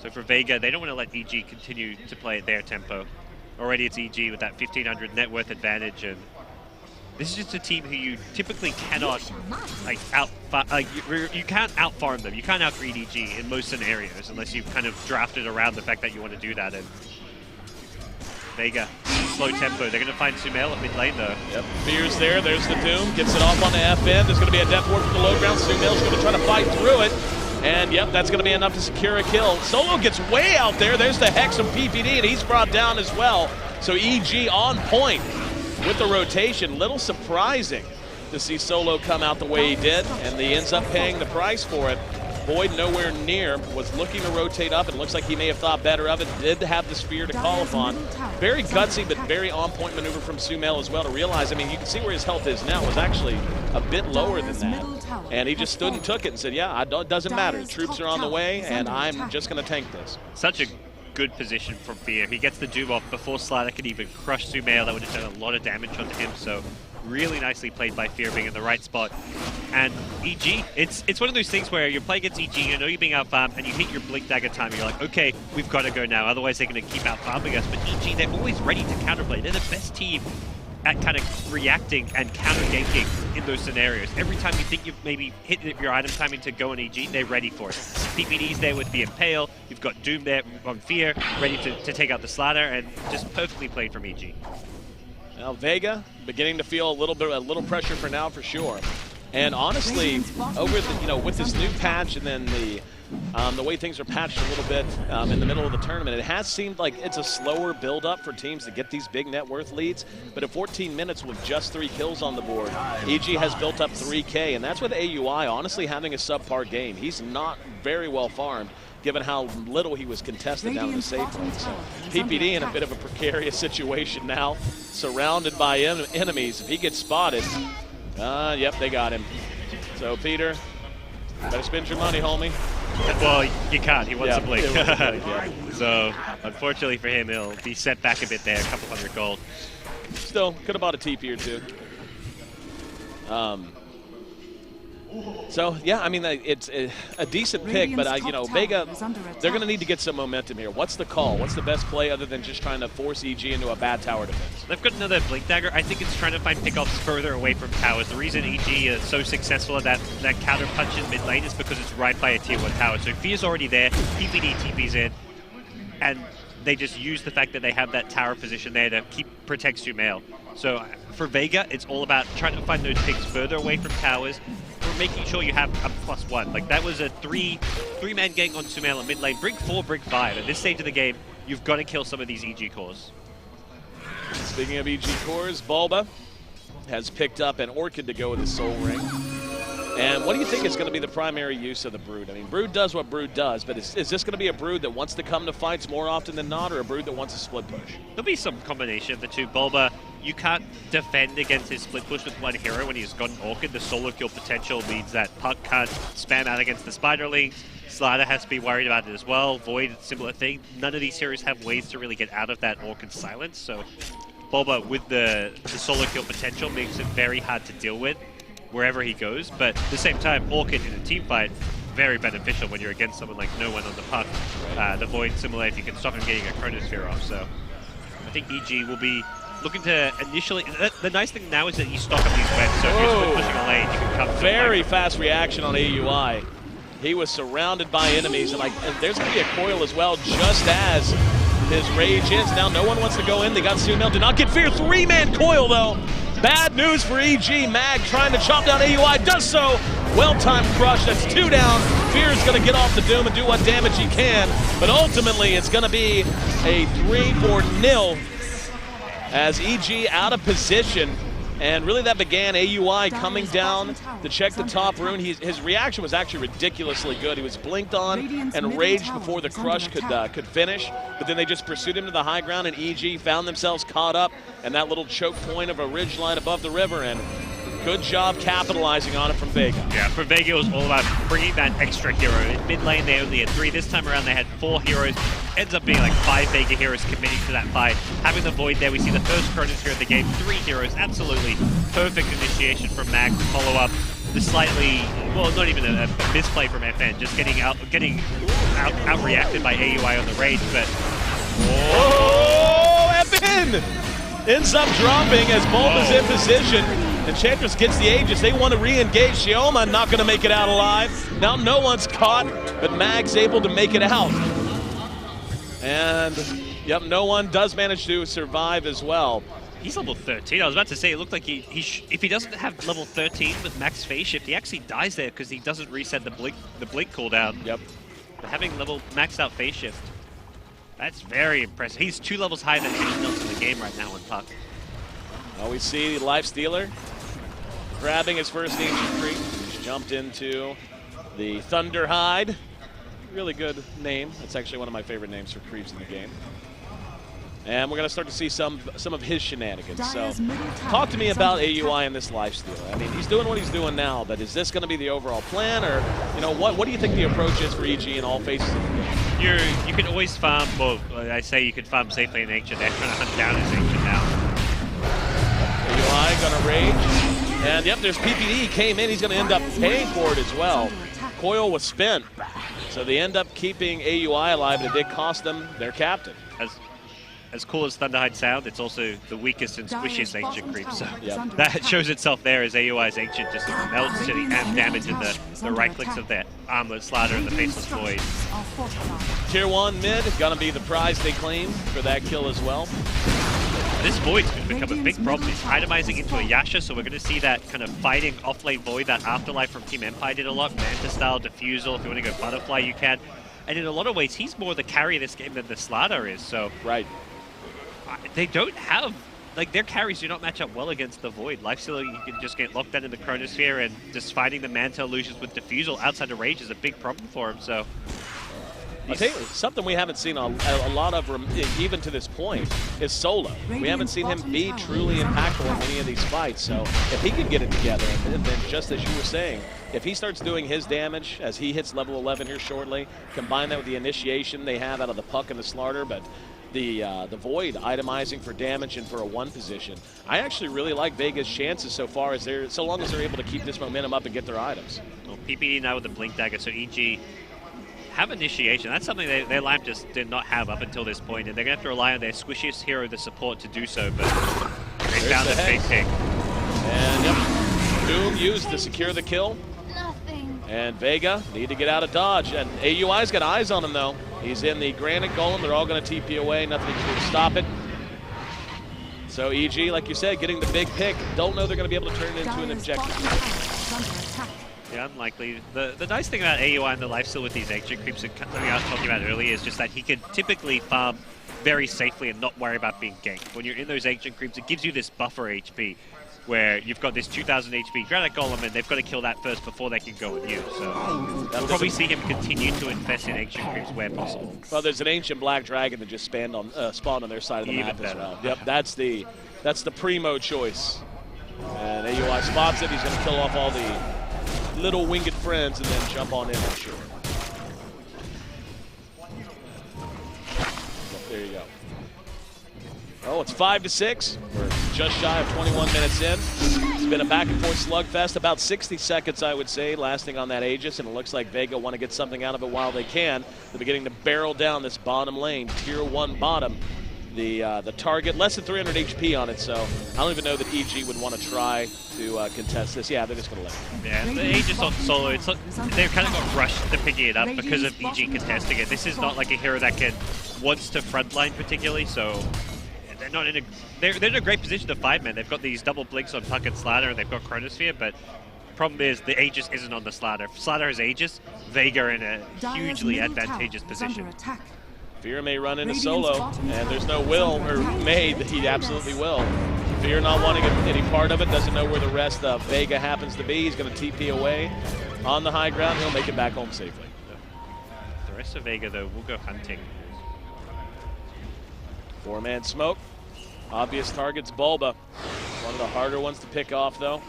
So for Vega, they don't want to let EG continue to play at their tempo. Already it's EG with that 1,500 net worth advantage, and this is just a team who you typically cannot you can't out-farm them. You can't out-greed EG in most scenarios unless you've kind of drafted around the fact that you want to do that. And Vega, slow tempo. They're going to find Sumail at mid lane though. Yep, Fear's there. There's the Doom. Gets it off on the FN. There's going to be a Death Ward from the low ground. Sumail's going to try to fight through it. And yep, that's going to be enough to secure a kill. Solo gets way out there. There's the Hex from PPD, and he's brought down as well. So EG on point with the rotation. Little surprising to see Solo come out the way he did, and he ends up paying the price for it. Void nowhere near, was looking to rotate up. It looks like he may have thought better of it. Did have the spear to call upon. Very gutsy, but very on-point maneuver from Sumail as well to realize, I mean, you can see where his health is now. It was actually a bit lower than that. And he just stood and took it and said, yeah, it doesn't matter. Troops are on the way, and I'm just going to tank this. Such a good position from Fear. He gets the Doom off before Slider could even crush Sumail. That would have done a lot of damage onto him, so really nicely played by Fear, being in the right spot. And EG, it's one of those things where you play against EG, you know you're being out-farmed, and you hit your Blink Dagger time, and you're like, okay, we've got to go now, otherwise they're going to keep out-farming us. But EG, they're always ready to counterplay. They're the best team at kind of reacting and counter-ganking in those scenarios. Every time you think you've maybe hit your item timing to go on EG, they're ready for it. PPD's there with the Impale, you've got Doom there on Fear, ready to take out the Slider, and just perfectly played from EG. Now Vega beginning to feel a little pressure for now, for sure. And honestly, over the, with this new patch and then the way things are patched a little bit in the middle of the tournament, it has seemed like it's a slower build-up for teams to get these big net worth leads. But at 14 minutes with just 3 kills on the board, EG has built up 3K, and that's with AUI honestly having a subpar game. He's not very well farmed, given how little he was contested down in the safe lane. So PPD in a bit of a precarious situation now, surrounded by enemies. If he gets spotted, yep, they got him. So Peter, better spend your money, homie. Well, you can't. He wants a Blink. Yeah. So, unfortunately for him, he'll be set back a bit there, a couple hundred gold. Still, could have bought a TP or two. So, yeah, I mean, it's a decent pick, but, Vega, they're going to need to get some momentum here. What's the call? What's the best play other than just trying to force EG into a bad tower defense? They've got another Blink Dagger. I think it's trying to find pickoffs further away from towers. The reason EG is so successful at that counter punch in mid lane is because it's right by a tier 1 tower. So Fear's already there, PPD TP's in, and they just use the fact that they have that tower position there to protect Sumail. So for Vega, it's all about trying to find those picks further away from towers, for making sure you have a +1. Like that was a three-man gang on Sumail at mid lane. Brig 4, Brig 5. At this stage of the game, you've got to kill some of these EG cores. Speaking of EG cores, Bulba has picked up an Orchid to go with his Soul Ring. And what do you think is going to be the primary use of the Brood? I mean, Brood does what Brood does, but is this going to be a Brood that wants to come to fights more often than not, or a Brood that wants a split push? There'll be some combination of the two. Bulba, you can't defend against his split push with one hero when he's got an Orchid. The solo kill potential means that Puck can't spam out against the Spiderlings. Slider has to be worried about it as well. Void, similar thing. None of these heroes have ways to really get out of that Orchid silence, so Bulba with the solo kill potential makes it very hard to deal with wherever he goes, but at the same time, Orchid in a team fight, very beneficial when you're against someone like no one on the Puck. The Void, similar if you can stop him getting a Chronosphere off, so I think EG will be looking to initially... The nice thing now is that you stock up these webs, so if you're split pushing a lane, you can come to very fast reaction on AUI. He was surrounded by enemies, and there's going to be a coil as well, just as his rage ends. Now no one wants to go in. They got Sumail, did not get Fear. 3-man coil, though. Bad news for EG. Mag trying to chop down AUI, does so. Well-timed crush, that's 2 down. Fear's going to get off the Doom and do what damage he can, but ultimately it's going to be a 3-4-0 as EG out of position. And really that began AUI coming down to check the top rune. His reaction was actually ridiculously good. He was blinked on and raged before the crush could finish, but then they just pursued him to the high ground, and EG found themselves caught up in that little choke point of a ridge line above the river, and good job capitalizing on it from Vega. Yeah, for Vega it was all about bringing that extra hero. In mid lane they only had 3. This time around they had 4 heroes. Ends up being like 5 Vega heroes committing to that fight. Having the Void there, we see the first Chronosphere of the game. 3 heroes, absolutely perfect initiation from Mag to follow up the slightly, well, not even a misplay from FN, just getting out-reacted by AUI on the rage, but... Oh, FN ends up dropping as Bulba's in position. Enchantress gets the Aegis. They want to re-engage. Shioma not going to make it out alive. Now no one's caught, but Mag's able to make it out. And, yep, no one does manage to survive as well. He's level 13. I was about to say, it looked like if he doesn't have level 13 with max phase shift, he actually dies there because he doesn't reset the blink cooldown. Yep. But having maxed out phase shift, that's very impressive. He's 2 levels higher than anyone else in the game right now in Puck. Well, we see Life Stealer grabbing his first ancient creep. He's jumped into the Thunderhide. Really good name. That's actually one of my favorite names for creeps in the game. And we're going to start to see some of his shenanigans. So talk to me about AUI and this lifesteal. I mean, he's doing what he's doing now, but is this going to be the overall plan? Or, you know, what do you think the approach is for EG in all phases of the game? You can always farm, well, I say you can farm safely in Ancient. They're trying to hunt down his Ancient now. AUI going to rage. And, yep, there's PPD. Came in. He's going to end up paying for it as well. Coil was spent. So they end up keeping AUI alive, and it did cost them their captain. As cool as Thunderhide sound, it's also the weakest and squishiest Ancient creep. So that shows itself there as AUI's Ancient just melts to the amp damage in the right clicks of that Armlet Slider and the Faceless Void. Tier 1 mid is going to be the prize they claim for that kill as well. This Void's going to become a big problem. It's itemizing into a Yasha, so we're going to see that kind of fighting off-lane Void, that Afterlife from Team Empire did a lot. Manta style, Diffusal, if you want to go Butterfly, you can. And in a lot of ways, he's more the carry of this game than the Slider is, so... Right. They don't have, like, their carries do not match up well against the Void. Lifesteal, you can just get locked down in the Chronosphere, and just fighting the Manta illusions with Diffusal outside of Rage is a big problem for him, so... I'll tell you, something we haven't seen a lot of, even to this point, is Solo. We haven't seen him be truly impactful in any of these fights, so if he can get it together, and then just as you were saying, if he starts doing his damage as he hits level 11 here shortly, combine that with the initiation they have out of the Puck and the Slarter, but the Void itemizing for damage and for a 1 position. I actually really like Vega's chances so far, so long as they're able to keep this momentum up and get their items. Well, PPD now with the Blink Dagger, so EG have initiation. That's something their lineup just did not have up until this point, and they're going to have to rely on their squishiest hero, the support, to do so, but they found a big pick. And yep, Doom used to secure the kill. And Vega need to get out of dodge, and AUI's got eyes on him though. He's in the Granite Golem, they're all going to TP away, nothing to do to stop it. So EG, like you said, getting the big pick, don't know they're going to be able to turn it into an objective. Yeah, unlikely. The nice thing about AUI and the lifesteal with these Ancient creeps, something I was talking about earlier, is just that he can typically farm very safely and not worry about being ganked. When you're in those Ancient creeps, it gives you this buffer HP, where you've got this 2000 HP Granite Golem, and they've got to kill that first before they can go with you. So we'll probably see him continue to invest in Ancient creeps where possible. Well, there's an Ancient Black Dragon that just spawned on their side of the map as well. Yep, that's the primo choice. And AUI spots it. He's going to kill off all the little winged friends and then jump on in, I'm sure. There you go. Oh, it's 5-6. We're just shy of 21 minutes in. It's been a back-and-forth slugfest, about 60 seconds, I would say, lasting on that Aegis, and it looks like Vega want to get something out of it while they can. They're beginning to barrel down this bottom lane, Tier 1 bottom. The target, less than 300 HP on it, so I don't even know that EG would want to try to contest this. Yeah, they're just going to let it. Yeah, the Aegis on solo, they've kind of got rushed to picking it up because of EG contesting it. This is not like a hero that wants to frontline particularly, so they're not in they're in a great position to fight, man. They've got these double blinks on Puck and Slider, and they've got Chronosphere, but problem is the Aegis isn't on the Slider. If Slider has Aegis, Vega are in a hugely advantageous position. Fear may run into solo, and there's no will, or may, that he absolutely will. Fear not wanting any part of it, doesn't know where the rest of Vega happens to be. He's going to TP away on the high ground. He'll make it back home safely. The rest of Vega, though, will go hunting. 4-man smoke. Obvious target's Bulba. One of the harder ones to pick off, though.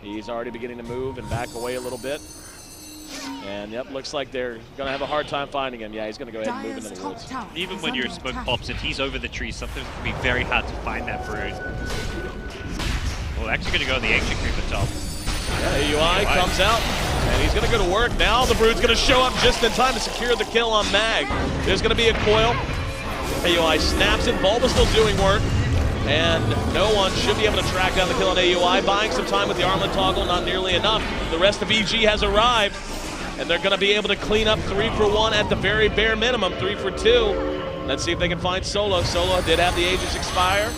He's already beginning to move and back away a little bit. And yep, looks like they're going to have a hard time finding him. Yeah, he's going to go ahead and move into the woods. Even when your smoke pops, if he's over the tree, sometimes it can be very hard to find that brood. Well, actually going to go on the Ancient creep at top. Yeah, AUI comes out, and he's going to go to work. Now the brood's going to show up just in time to secure the kill on Mag. There's going to be a coil. AUI snaps it. Bulba's still doing work. And no one should be able to track down the kill on AUI. Buying some time with the armlet toggle, not nearly enough. The rest of EG has arrived. And they're going to be able to clean up 3 for 1 at the very bare minimum, 3 for 2. Let's see if they can find Solo. Solo did have the Aegis expire.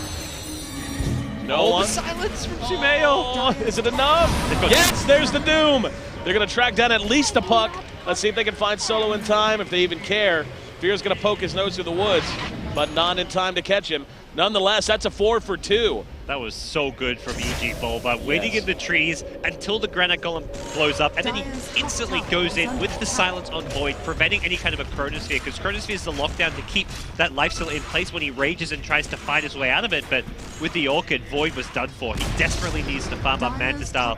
No one. The silence from Sumail. Is it enough? Yes, there's the Doom. They're going to track down at least a Puck. Let's see if they can find Solo in time, if they even care. Fear's going to poke his nose through the woods, but not in time to catch him. Nonetheless, that's a 4 for 2. That was so good from EG Bulba, waiting in the trees until the Granite Golem blows up, and then he instantly goes in with the silence on Void, preventing any kind of a Chronosphere, because Chronosphere is the lockdown to keep that lifesteal in place when he rages and tries to fight his way out of it, but with the Orchid, Void was done for. He desperately needs to farm up Manta style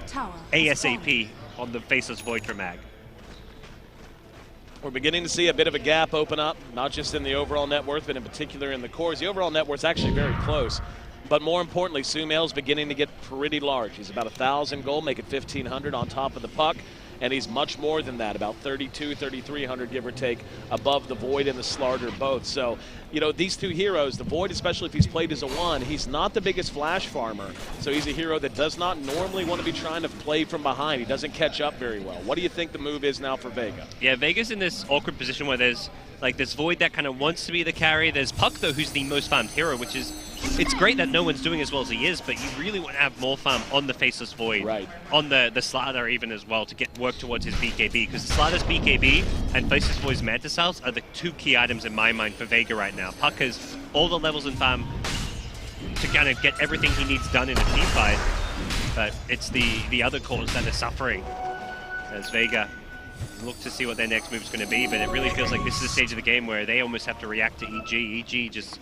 ASAP on the Faceless Void for Mag. We're beginning to see a bit of a gap open up, not just in the overall net worth, but in particular in the cores. The overall net worth is actually very close. But more importantly, Sumail's beginning to get pretty large. He's about 1,000 gold, making 1,500 on top of the puck. And he's much more than that, about 3,200, 3,300, give or take, above the Void and the Slarder both. So, you know, these two heroes, the Void, especially if he's played as a 1, he's not the biggest flash farmer. So he's a hero that does not normally want to be trying to play from behind. He doesn't catch up very well. What do you think the move is now for Vega? Yeah, Vega's in this awkward position where there's like this Void that kind of wants to be the carry. There's Puck, though, who's the most farmed hero, which is, it's great that no one's doing as well as he is, but you really want to have more farm on the Faceless Void, right, on the Slider even as well, to get work towards his BKB, because the Slider's BKB and Faceless Void's Manta Cells are the 2 key items in my mind for Vega right now. Puck has all the levels in farm to kind of get everything he needs done in a team fight, but it's the other cores that are suffering as Vega look to see what their next move is going to be, but it really feels like this is the stage of the game where they almost have to react to EG. EG just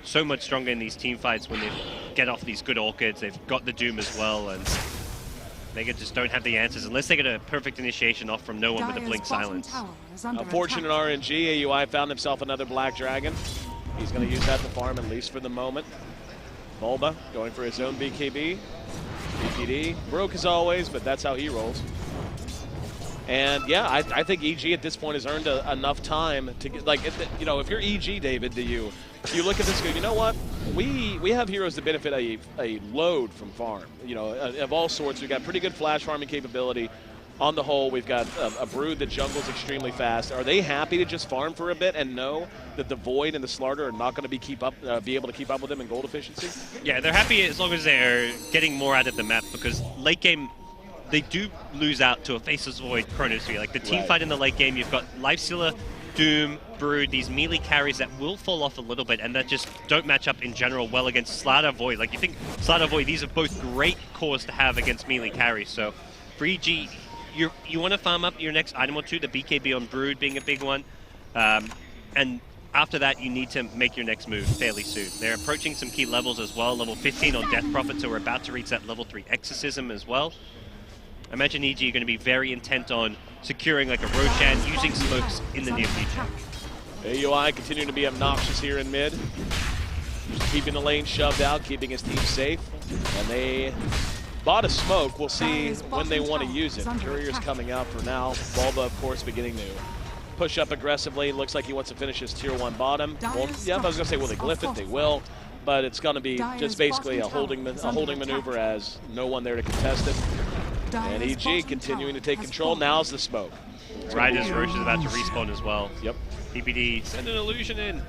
so much stronger in these team fights when they get off these good Orchids. They've got the Doom as well, and Vega just don't have the answers unless they get a perfect initiation off from no one with a Blink Silence. Unfortunate RNG, AUI found himself another Black Dragon. He's going to use that to farm, at least for the moment. Bulba going for his own BKB. BPD, broke as always, but that's how he rolls. And yeah, I think EG at this point has earned enough time to get, like, you know, if you're EG, David, do you look at this and go, you know what, we have heroes that benefit a load from farm, you know, of all sorts. We've got pretty good flash farming capability. On the whole, we've got a Brood that jungles extremely fast. Are they happy to just farm for a bit and know that the Void and the Slarder are not going to be able to keep up with them in gold efficiency? Yeah, they're happy as long as they're getting more out of the map, because late game, they do lose out to a Faceless Void Chronosphere. Like the team fight in the late game, you've got Lifestealer, Doom, Brood, these melee carries that will fall off a little bit and that just don't match up in general well against Slider Void. Like you think Slider Void, these are both great cores to have against melee carries. So for EG, you want to farm up your next item or two, the BKB on Brood being a big one. And after that, you need to make your next move fairly soon. They're approaching some key levels as well, level 15 on Death Prophet, so we're about to reach that level 3 Exorcism as well. I imagine EG are going to be very intent on securing like a Roshan, using smokes in the near future. AUI continuing to be obnoxious here in mid. Just keeping the lane shoved out, keeping his team safe. And they bought a smoke. We'll see when they want to use it. Courier's coming out for now. Bulba, of course, beginning to push up aggressively. Looks like he wants to finish his tier 1 bottom. Well, yeah, I was going to say, will they glyph it? They will. But it's going to be just basically a holding maneuver as no one there to contest it. And EG continuing to take control. Now's the smoke. Right as Roche is about to respawn as well. Yep. PPD, send an illusion in.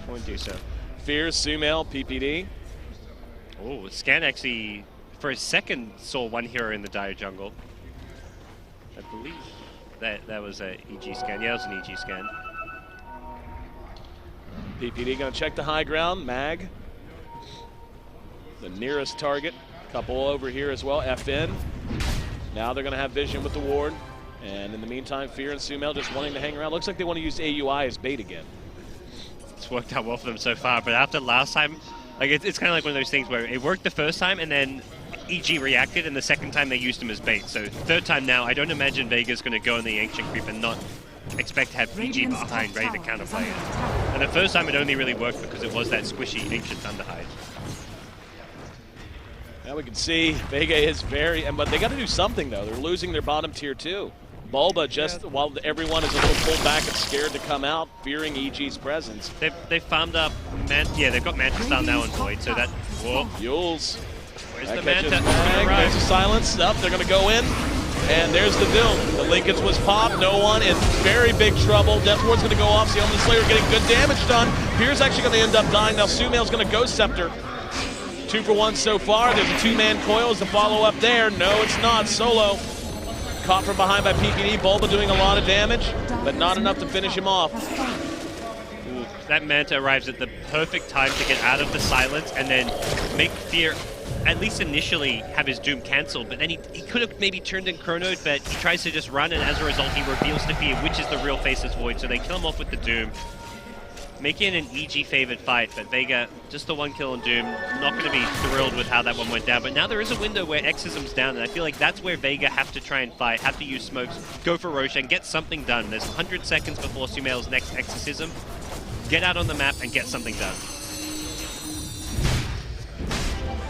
Won't do so. Fears, Sumail, PPD. Oh, Scan actually, for a second, saw one hero in the dire jungle. I believe that was a EG scan. Yeah, it was an EG scan. PPD going to check the high ground. Mag, the nearest target. Couple over here as well. FN. Now they're going to have vision with the ward. And in the meantime, Fear and Sumail just wanting to hang around. Looks like they want to use AUI as bait again. It's worked out well for them so far, but after last time, like it's kind of like one of those things where it worked the first time and then EG reacted, and the second time they used him as bait. So third time now, I don't imagine Vega's going to go in the Ancient Creep and not expect to have EG behind ready to counterplay it. And the first time it only really worked because it was that squishy Ancient Thunderhide. Now we can see Vega is but they got to do something though. They're losing their bottom tier 2. Bulba just, while everyone is a little pulled back and scared to come out, fearing EG's presence. They've farmed up, they've got Manta style now on Void, so that, whoa. Yules. Where's that the Manta? There's the silence, up, they're gonna go in. And there's the Doom. The Lincolns was popped, no one in very big trouble. Death Ward's gonna go off, so the Omen Slayer getting good damage done. Fear's actually gonna end up dying. Now Sumail's gonna Ghost Scepter. 2 for 1 so far. There's a 2-man coil as the follow-up there. No, it's not. Solo. Caught from behind by PPD. Bulba doing a lot of damage, but not enough to finish him off. that Manta arrives at the perfect time to get out of the silence and then make Fear, at least initially, have his Doom cancelled. But then he could have maybe turned in Chronoed, but he tries to just run, and as a result, he reveals to Fear, which is the real Faceless Void. So they kill him off with the Doom, making an EG-favored fight. But Vega, just the 1 kill on Doom, not going to be thrilled with how that one went down. But now there is a window where Exorcism's down, and I feel like that's where Vega have to try and fight, have to use smokes, go for Roshan, get something done. There's 100 seconds before Sumail's next Exorcism. Get out on the map and get something done.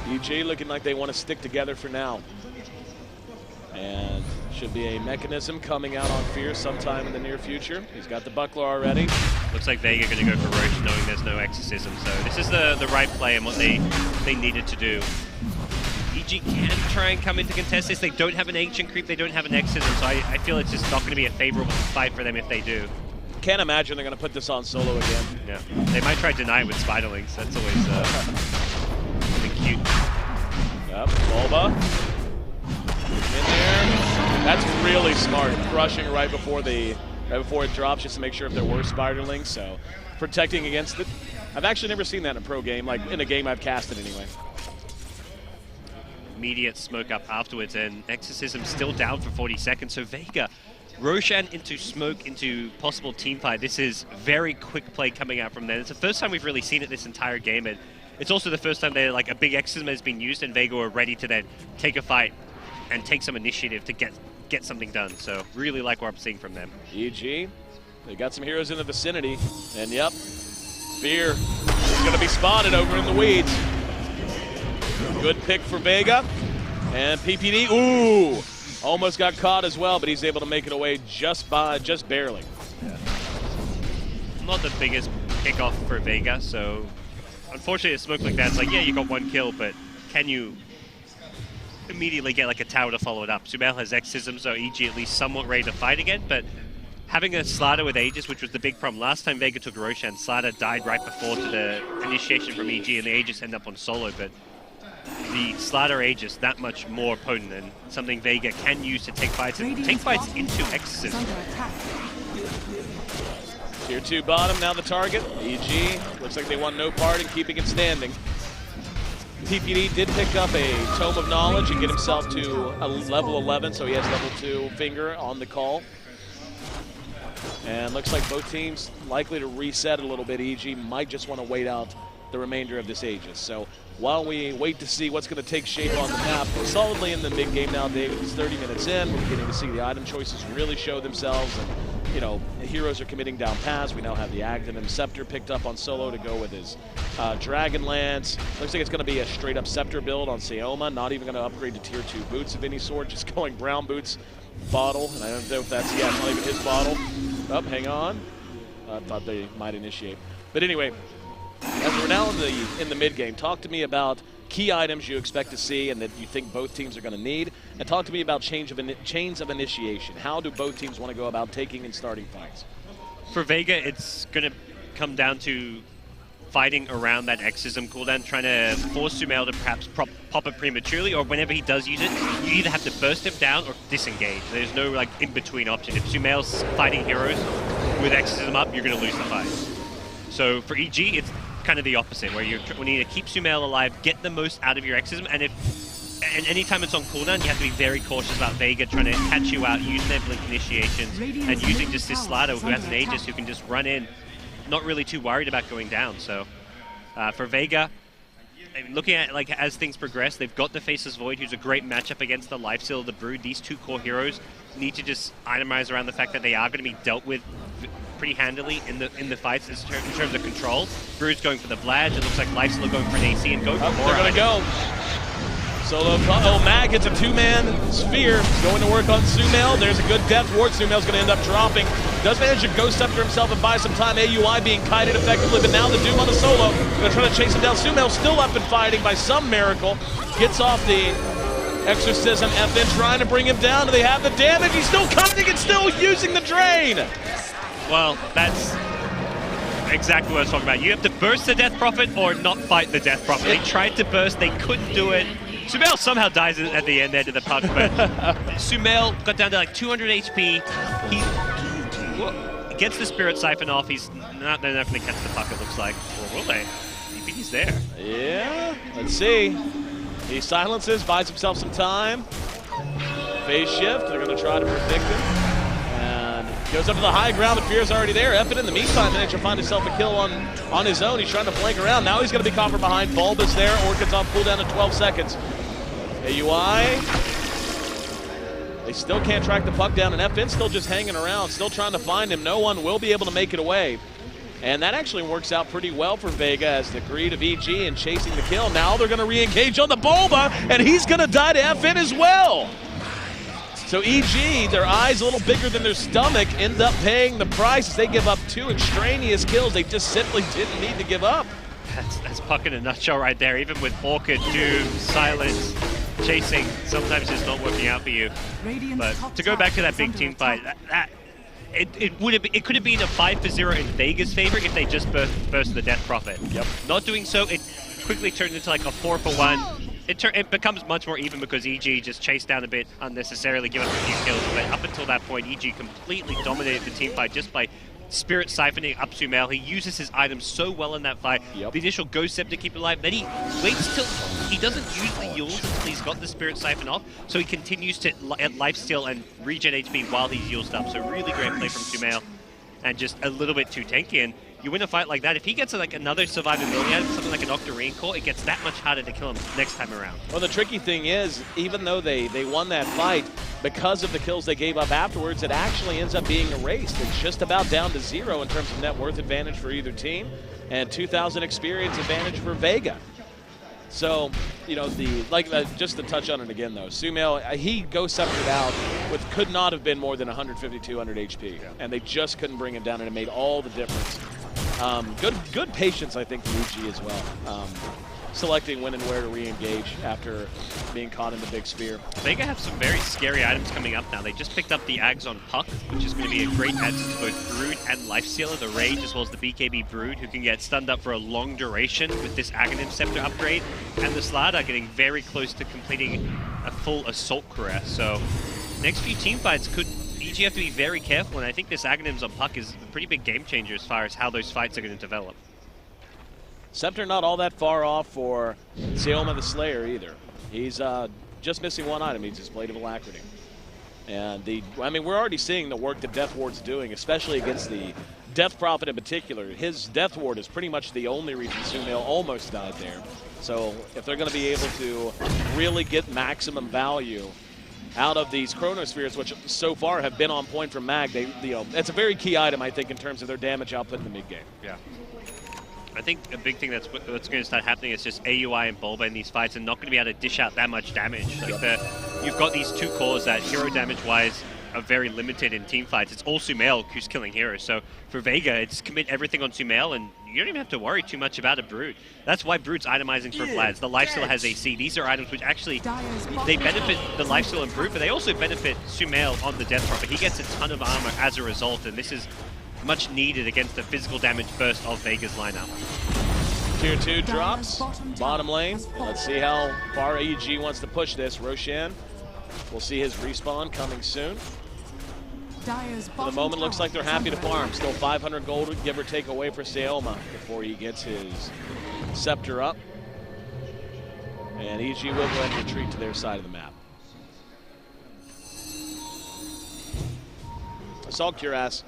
EG looking like they want to stick together for now. And should be a mechanism coming out on Fear sometime in the near future. He's got the buckler already. Looks like Vega going to go for Roche, knowing there's no Exorcism. So this is the right play and what they needed to do. EG can try and come into contest this. They don't have an Ancient Creep, they don't have an Exorcism, so I feel it's just not going to be a favorable fight for them if they do. Can't imagine they're going to put this on solo again. Yeah, they might try deny with Spiderlings. That's always cute. Yep, Bulba. In there. That's really smart. Crushing right before it drops, just to make sure if there were Spiderlings. So protecting against it. I've actually never seen that in a pro game, like in a game I've casted anyway. Immediate smoke up afterwards, and Exorcism still down for 40 seconds. So Vega, Roshan into smoke, into possible team fight. This is very quick play coming out from them. It's the first time we've really seen it this entire game, and it's also the first time that a big Exorcism has been used, and Vega are ready to then take a fight and take some initiative to get something done. So really like what I'm seeing from them. EG, they got some heroes in the vicinity, and yep, Fear is going to be spotted over in the weeds. Good pick for Vega, and PPD, ooh, almost got caught as well, but he's able to make it away just barely. Yeah. Not the biggest pick-off for Vega, so unfortunately a smoke like that, it's like, yeah, you got 1 kill, but can you immediately get a tower to follow it up? Sumail has Exorcism, so EG at least somewhat ready to fight again, but having a Slider with Aegis, which was the big problem last time Vega took Roshan, Slider died right before to the initiation from EG, and the Aegis end up on solo, but the Slider Aegis that much more potent and something Vega can use to take fights into Exorcism. Tier 2 bottom, now the target. EG, looks like they want no part in keeping it standing. PPD did pick up a Tome of Knowledge and get himself to a level 11, so he has level 2 finger on the call. And looks like both teams likely to reset a little bit. EG might just want to wait out the remainder of this Aegis. So while we wait to see what's going to take shape on the map, we're solidly in the mid-game now, David. It's 30 minutes in. We're beginning to see the item choices really show themselves. And, you know, the heroes are committing down paths. We now have the Aghanim Scepter picked up on solo to go with his Dragonlance. Looks like it's going to be a straight-up Scepter build on Seoma. Not even going to upgrade to Tier 2 boots of any sort. Just going brown boots, bottle. And I don't know if that's, yeah, it's not even his bottle. Oh, hang on. I thought they might initiate. But anyway, as we're now in the mid-game, talk to me about key items you expect to see and that you think both teams are going to need, and talk to me about chains of initiation. How do both teams want to go about taking and starting fights? For Vega, it's going to come down to fighting around that Exorcism cooldown, trying to force Sumail to perhaps pop it prematurely, or whenever he does use it, you either have to burst him down or disengage. There's no in-between option. If Sumail's fighting heroes with Exorcism up, you're going to lose the fight. So for EG, it's kind of the opposite, where we need to keep Sumail alive, get the most out of your Exorcism, and anytime it's on cooldown, you have to be very cautious about Vega trying to catch you out, using their blink initiations, and using just this Slider who has an Aegis who can just run in, not really too worried about going down. So for Vega, I mean, looking at as things progress, they've got the Faceless Void, who's a great matchup against the Lifesteal, the Brood. These two core heroes need to just itemize around the fact that they are going to be dealt with pretty handily in the fights in terms of control. Brood's going for the Vlad. It looks like Lifesteal going for an AC and going for more. They're going to go. Solo, Mag hits a two-man sphere. He's going to work on Sumail. There's a good death ward. Sumail's going to end up dropping. Does manage to Ghost Scepter himself and buy some time. AUI being kited effectively, but now the Doom on the solo. Going to try to chase him down. Sumail still up and fighting by some miracle. Gets off the Exorcism. FN trying to bring him down. Do they have the damage? He's still coming and still using the drain. Well, that's exactly what I was talking about. You have to burst the Death Prophet or not fight the Death Prophet. They tried to burst, they couldn't do it. Sumail somehow dies at the end there to the puck, but Sumail got down to 200 HP. He gets the Spirit Siphon off. They're not going to catch the puck, it looks like. Or will they? You think he's there? Yeah, let's see. He silences, buys himself some time. Phase shift, they're going to try to predict him. And goes up to the high ground, the fear's already there. Epic in the meantime managed to find himself a kill on his own. He's trying to flank around. Now he's going to be caught from behind. Bulb is there. Orchid's on cooldown to 12 seconds. AUI. They still can't track the puck down, and FN's still just hanging around, still trying to find him. No one will be able to make it away. And that actually works out pretty well for Vega as the greed of EG and chasing the kill. Now they're going to re-engage on the Bulba, and he's going to die to FN as well. So EG, their eyes a little bigger than their stomach, end up paying the price as they give up 2 extraneous kills they just simply didn't need to give up. That's puck in a nutshell right there. Even with Orchid, Doom, Silence, chasing, sometimes it's not working out for you. But to go back to that big team fight, it could have been a 5-0 in Vega's favor if they just burst the Death Prophet. Yep. Not doing so, it quickly turned into like a 4-for-1. It becomes much more even because EG just chased down a bit unnecessarily, give up a few kills. But up until that point, EG completely dominated the team fight just by Spirit siphoning up Sumail. He uses his items so well in that fight. Yep. The initial Ghost Step to keep it alive. Then he waits till he doesn't use the Yules until he's got the Spirit Siphon off. So he continues to lifesteal and regen HP while he's used up. So really great play from Sumail. And just a little bit too tanky. And you win a fight like that, if he gets like another survivability out of something like an Octarine core, it gets that much harder to kill him next time around. Well, the tricky thing is, even though they won that fight, because of the kills they gave up afterwards, it actually ends up being erased. It's just about down to 0 in terms of net worth advantage for either team, and 2,000 experience advantage for Vega. So, you know, just to touch on it again, though, Sumail, he Ghost Sceptered out with could not have been more than 150, 200 HP, and they just couldn't bring him down, and it made all the difference. Good patience, I think, from EG as well. Selecting when and where to re-engage after being caught in the big spear. Vega have some very scary items coming up now. They just picked up the Ags on Puck, which is going to be a great add to both Brood and Lifestealer, the Rage, as well as the BKB Brood, who can get stunned up for a long duration with this Aghanim Scepter upgrade. And the Slada getting very close to completing a full Assault career. So next few team fights EG have to be very careful, and I think this Aghanim's on Puck is a pretty big game changer as far as how those fights are going to develop. Scepter not all that far off for Seoma the Slayer either. He's just missing one item. He's his Blade of Alacrity. And we're already seeing the work that Death Ward's doing, especially against the Death Prophet in particular. His Death Ward is pretty much the only reason Sumail almost died there. So if they're going to be able to really get maximum value out of these Chronospheres, which so far have been on point from Mag, it's a very key item, I think, in terms of their damage output in the mid-game. Yeah. I think a big thing that's going to start happening is just AUI and Bulba in these fights are not going to be able to dish out that much damage. Like you've got these two cores that hero damage-wise are very limited in team fights. It's all Sumail who's killing heroes. So for Vega, it's commit everything on Sumail, and you don't even have to worry too much about a Brood. That's why Brood's itemizing for Vlads. The Lifesteal has AC. These are items which actually, they benefit the Lifesteal and Brood, but they also benefit Sumail on the Death Prophet. He gets a ton of armor as a result, and this is much needed against the physical damage burst of Vega's lineup. Tier 2 drops, bottom lane. Let's see how far EG wants to push this. Roshan, we'll see his respawn coming soon. For the moment, looks like they're happy to farm. Still 500 gold, give or take, away for Seoma before he gets his Scepter up. And EG will go ahead and retreat to their side of the map. I saw Cuirass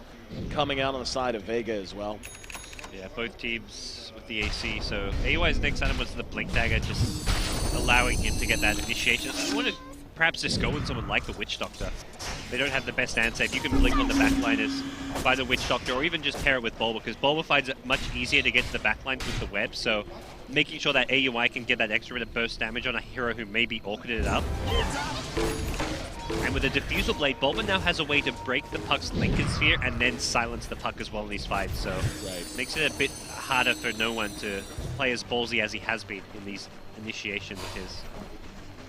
coming out on the side of Vega as well. Yeah, both teams with the AC. So AUI's next item was the Blink Dagger, just allowing him to get that initiation. I want to perhaps just go with someone like the Witch Doctor. They don't have the best answer. If you can blink on the backliners by the Witch Doctor, or even just pair it with Bulba, because Bulba finds it much easier to get to the backlines with the web. So making sure that AUI can get that extra bit of burst damage on a hero who may be orchided it up. And with a Diffusal Blade, Bulba now has a way to break the Puck's Lincoln Sphere and then silence the Puck as well in these fights. So makes it a bit harder for no one to play as ballsy as he has been in these initiations of his.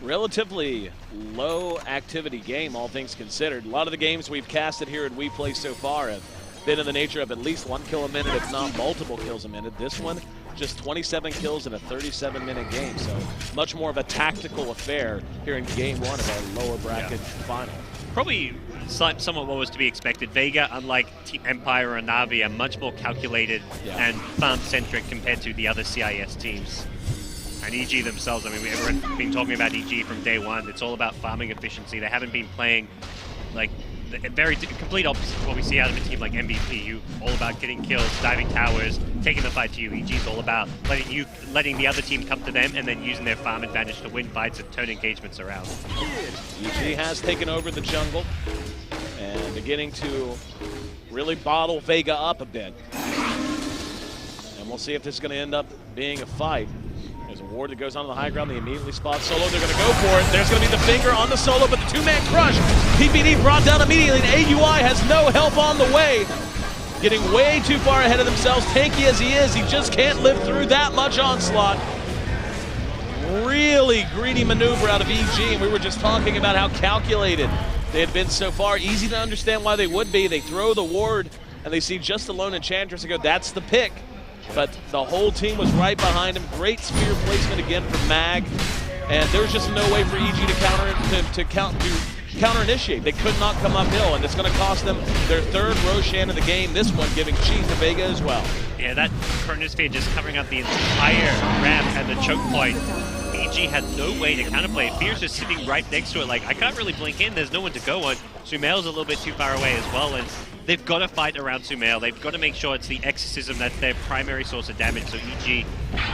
Relatively low activity game, all things considered. A lot of the games we've casted here at WePlay so far have been in the nature of at least 1 kill a minute, if not multiple kills a minute. This one, just 27 kills in a 37-minute game, so much more of a tactical affair here in game 1 of our lower bracket final. probably somewhat what was to be expected. Vega, unlike Team Empire or Na'Vi, are much more calculated and farm-centric compared to the other CIS teams. And EG themselves, I mean, we've been talking about EG from day one. It's all about farming efficiency. They haven't been playing like the very complete opposite of what we see out of a team like MVP, who all about getting kills, diving towers, taking the fight to you. EG is all about letting the other team come to them and then using their farm advantage to win fights and turn engagements around. EG has taken over the jungle and beginning to really bottle Vega up a bit. And we'll see if this is going to end up being a fight. There's a ward that goes onto the high ground. They immediately spot Solo. They're going to go for it. There's going to be the finger on the Solo, but the two-man crush. PPD brought down immediately, and AUI has no help on the way. Getting way too far ahead of themselves. Tanky as he is, he just can't live through that much onslaught. Really greedy maneuver out of EG, and we were just talking about how calculated they had been so far. Easy to understand why they would be. They throw the ward, and they see just the lone Enchantress and go, that's the pick. But the whole team was right behind him. Great spear placement again from Mag, and there was just no way for EG to counter-initiate. They could not come uphill, and it's going to cost them their third Roshan of the game. This one giving cheese to Vega as well. Yeah, that Chronosphere just covering up the entire ramp and the choke point. EG had no way to counterplay. Fear's just sitting right next to it. Like, I can't really blink in. There's no one to go on. Sumail's a little bit too far away as well, and they've got to fight around Sumail. They've got to make sure it's the Exorcism that's their primary source of damage. So EG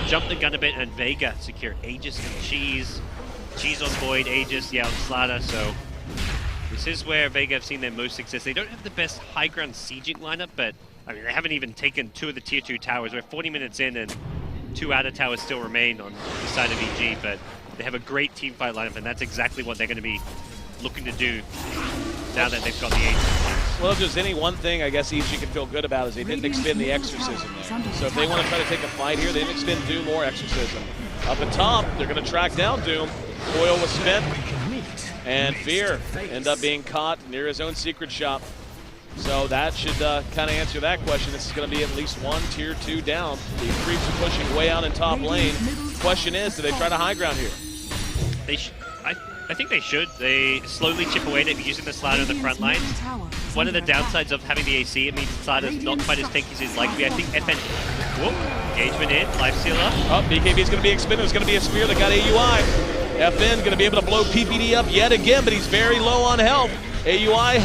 jump the gun a bit, and Vega secure Aegis and Cheese. Cheese on Void, Aegis, on Slaughter. So this is where Vega have seen their most success. They don't have the best high ground sieging lineup, but I mean, they haven't even taken 2 of the tier 2 towers. We're 40 minutes in, and 2 outer towers still remain on the side of EG, but they have a great team fight lineup, and that's exactly what they're going to be looking to do now that they've got the Aegis. Well, if there's any one thing I guess EG can feel good about is they didn't expend the Exorcism there. So if they want to try to take a fight here, they didn't expend Doom or Exorcism. Up at top, they're going to track down Doom. Oil was spent, and Fear end up being caught near his own secret shop. So that should kind of answer that question. This is going to be at least one tier 2 down. The creeps are pushing way out in top lane. Question is, do they try to high ground here? I think they should. They slowly chip away at it using the Slaughter in the front line. One of the downsides of having the AC, it means Slaughter's not quite as tanky as he'd like to be. I think FN... Whoop, engagement in, Life Stealer. Oh, BKB is going to be expended. It's going to be a spear that got AUI. FN going to be able to blow PPD up yet again, but he's very low on health. AUI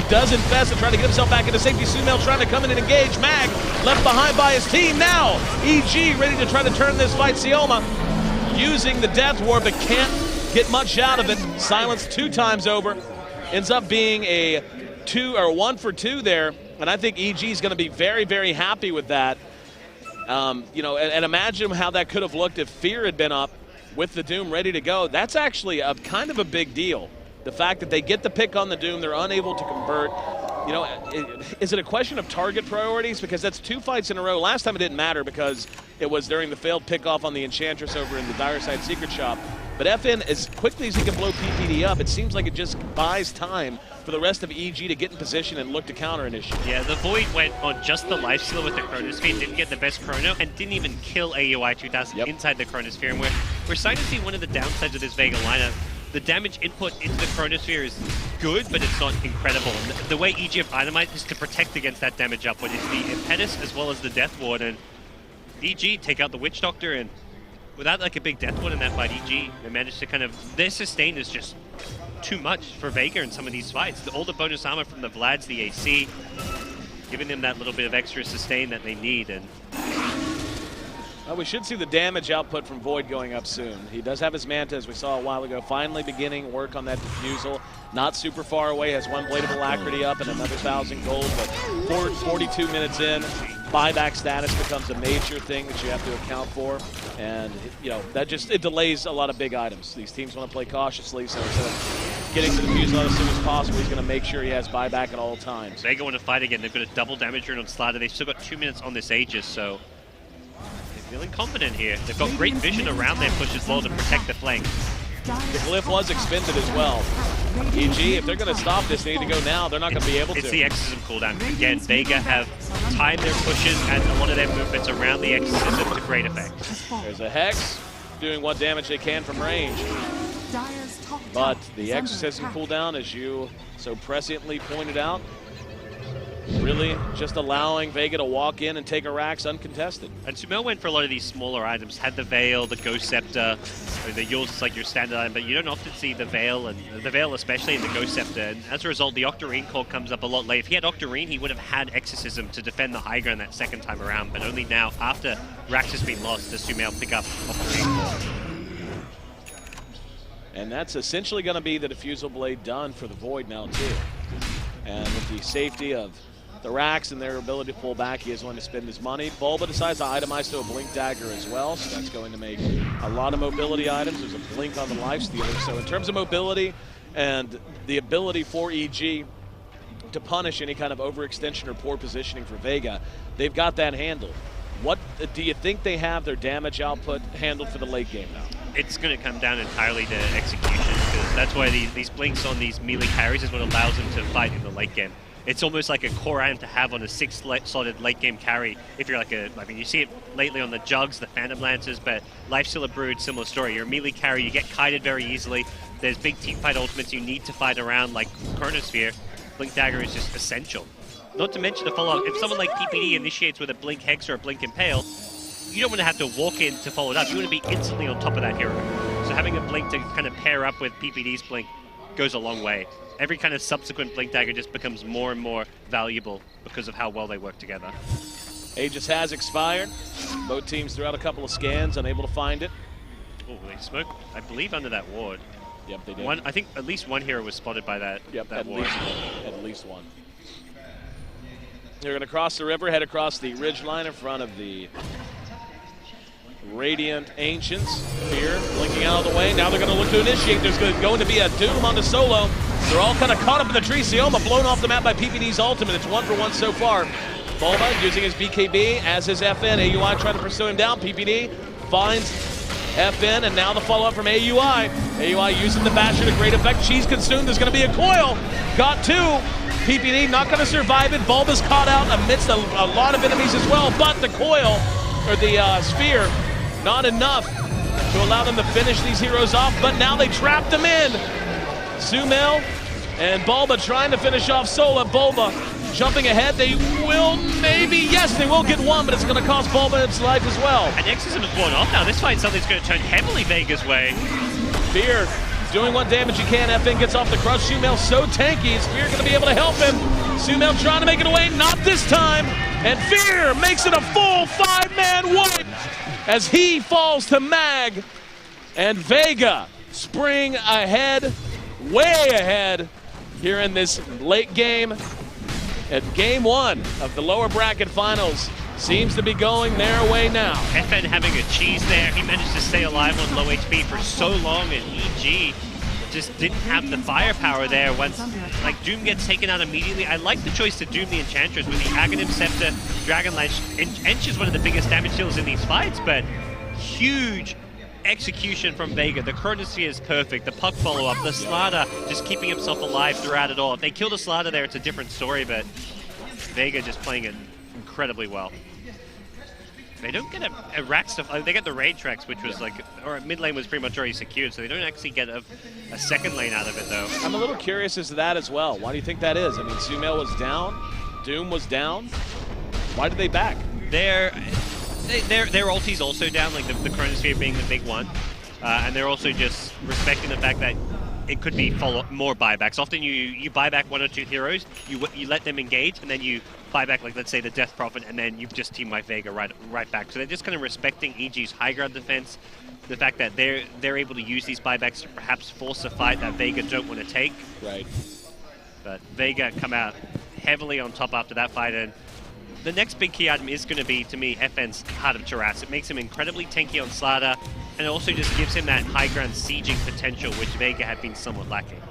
does infest and trying to get himself back into safety. Sumail trying to come in and engage. Mag left behind by his team now. EG ready to try to turn this fight. Sioma using the Death Ward, but can't get much out of it. Silenced 2 times over. Ends up being a 1 for 2 there, and I think EG is going to be very, very happy with that. You know, and imagine how that could have looked if Fear had been up with the Doom ready to go. That's actually a kind of a big deal. The fact that they get the pick on the Doom, they're unable to convert. You know, is it a question of target priorities? Because that's 2 fights in a row. Last time it didn't matter because it was during the failed pickoff on the Enchantress over in the Dire Side Secret Shop. But FN, as quickly as he can blow PPD up, it seems like it just buys time for the rest of EG to get in position and look to counter initiative. Yeah, the Void went on just the Lifestealer with the Chronosphere, didn't get the best Chrono, and didn't even kill AUI 2000 inside the Chronosphere. And we're starting to see one of the downsides of this Vega lineup. The damage input into the Chronosphere is good, but it's not incredible. And the way EG have itemized is to protect against that damage upward. It's the Impetus as well as the Death Ward, and EG take out the Witch Doctor, and without like a big Death Ward in that fight, EG they managed to kind of... Their sustain is just too much for Vega in some of these fights. All the bonus armor from the Vlads, the AC, giving them that little bit of extra sustain that they need. And well, we should see the damage output from Void going up soon. He does have his Manta, as we saw a while ago, finally beginning work on that Diffusal. Not super far away, has 1 Blade of Alacrity up and another 1,000 gold, but 42 minutes in, buyback status becomes a major thing that you have to account for. And, you know, that just, it delays a lot of big items. These teams want to play cautiously, so instead of getting to the Fusel as soon as possible, he's going to make sure he has buyback at all times. Vega want to fight again. They've got a double damage rune on Slaughter. They've still got 2 minutes on this Aegis, so feeling confident here. They've got great vision around their push as well to protect the flank. The Glyph was expended as well. EG, if they're going to stop this, they need to go now. They're not going to be able to. It's the Exorcism cooldown. Again, Vega have timed their pushes and a lot of their movements around the Exorcism to great effect. There's a Hex doing what damage they can from range. Dire's top But tower the is under exorcism attack. cooldown, as you so presciently pointed out, really just allowing Vega to walk in and take a Rax uncontested. And Sumail went for a lot of these smaller items, had the Veil, the Ghost Scepter, or the yours is like your standard item, but you don't often see the Veil, and the Veil especially in the Ghost Scepter, and as a result the Octarine call comes up a lot late. If he had Octarine, he would have had Exorcism to defend the high ground that second time around, but only now, after Rax has been lost, does Sumail pick up Octarine call. And that's essentially going to be the Diffusal Blade done for the Void now too. And with the safety of the Rax and their ability to pull back, he is going to spend his money. Bulba decides to itemize to a Blink Dagger as well, so that's going to make a lot of mobility items. There's a Blink on the Lifestealer. So in terms of mobility and the ability for EG to punish any kind of overextension or poor positioning for Vega, they've got that handled. What do you think they have their damage output handled for the late game now? It's going to come down entirely to execution, because that's why these blinks on these melee carries is what allows them to fight in the late game. It's almost like a core item to have on a 6-slotted late game carry. If you're like I mean, you see it lately on the Jugs, the Phantom Lancers, but Lifestealer Brood, similar story. You're a melee carry, you get kited very easily. There's big team fight ultimates you need to fight around, like Chronosphere. Blink Dagger is just essential. Not to mention the follow-up. If someone like PPD initiates with a Blink Hex or a Blink Impale, you don't want to have to walk in to follow it up. You want to be instantly on top of that hero. So having a Blink to kind of pair up with PPD's Blink goes a long way. Every kind of subsequent Blink Dagger just becomes more and more valuable because of how well they work together. Aegis has expired. Both teams threw out a couple of scans, unable to find it. Oh, they smoked, I believe, under that ward. Yep, they did. I think at least one hero was spotted by that, that ward. At least one. They're going to cross the river, head across the ridge line in front of the Radiant Ancients. Fear blinking out of the way. Now they're going to look to initiate. There's going to be a Doom on the solo. They're all kind of caught up in the tree. Sioma blown off the map by PPD's ultimate. It's 1-for-1 so far. Bulba using his BKB as his FN. AUI trying to pursue him down. PPD finds FN, and now the follow-up from AUI. AUI using the Basher to great effect. She's consumed. There's going to be a coil. Got two. PPD not going to survive it. Bulba's caught out amidst a lot of enemies as well, but the coil, or the sphere, not enough to allow them to finish these heroes off, but now they trapped them in. Sumail and Bulba trying to finish off Sola. Bulba jumping ahead. They will yes, they will get one, but it's going to cost Bulba its life as well. And Exorcism is blown off now. This fight something's going to turn heavily Vega's way. Fear doing what damage he can. FN gets off the crush. Sumail so tanky. Is Fear going to be able to help him? Sumail trying to make it away. Not this time. And Fear makes it a full 5-man wipe as he falls to Mag. And Vega spring ahead, way ahead here in this late game. At game one of the lower bracket finals seems to be going their way now. FN having a cheese there. He managed to stay alive on low HP for so long, and EG just didn't have the firepower there once like Doom gets taken out immediately. I like the choice to Doom the Enchantress with the Aghanim Scepter, Dragon Lash. Ench is one of the biggest damage dealers in these fights, but huge execution from Vega. The Chronosphere is perfect. The puck follow-up, the Slaughter just keeping himself alive throughout it all. If they kill the Slaughter there, it's a different story, but Vega just playing it incredibly well. They don't get a rack stuff. They get the raid tracks, which was like, or mid lane was pretty much already secured, so they don't actually get a second lane out of it, though. I'm a little curious as to that as well. Why do you think that is? I mean, Sumail was down, Doom was down. Why did they back? Their ulti's also down, like the Chronosphere being the big one, and they're also just respecting the fact that it could be more buybacks. Often you buy back one or two heroes, you let them engage, and then you buy back, like let's say the Death Prophet, and then you've just teamed my Vega right back. So they're just kind of respecting EG's high ground defense, the fact that they're able to use these buybacks to perhaps force a fight that Vega don't want to take. Right. But Vega come out heavily on top after that fight, and the next big key item is going to be, to me, FN's Heart of Taras. It makes him incredibly tanky on Slaughter, and it also just gives him that high ground sieging potential, which Vega had been somewhat lacking.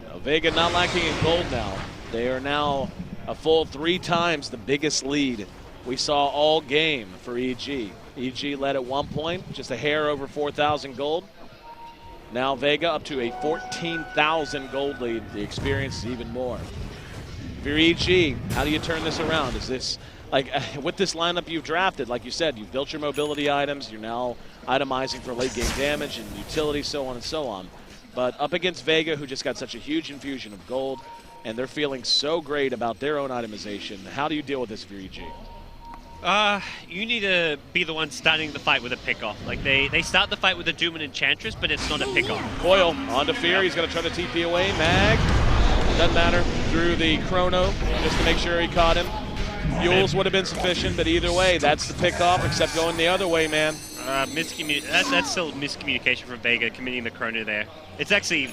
Now, Vega not lacking in gold now. They are now a full 3 times the biggest lead we saw all game for EG. EG led at one point, just a hair over 4,000 gold. Now Vega up to a 14,000 gold lead. The experience is even more. If you're EG, how do you turn this around? Is this like with this lineup you've drafted, like you said, you've built your mobility items. You're now itemizing for late game damage and utility, so on and so on. But up against Vega, who just got such a huge infusion of gold, and they're feeling so great about their own itemization, how do you deal with this for EG? You need to be the one starting the fight with a pick-off. Like, they start the fight with a Doom and Enchantress, but it's not a pick-off. Coil onto Fear. He's going to try to TP away. Mag, doesn't matter, through the Chrono just to make sure he caught him. Mules would have been sufficient, but either way, that's the pick-off, except going the other way, man. That's still miscommunication from Vega, committing the Chrono there. It's actually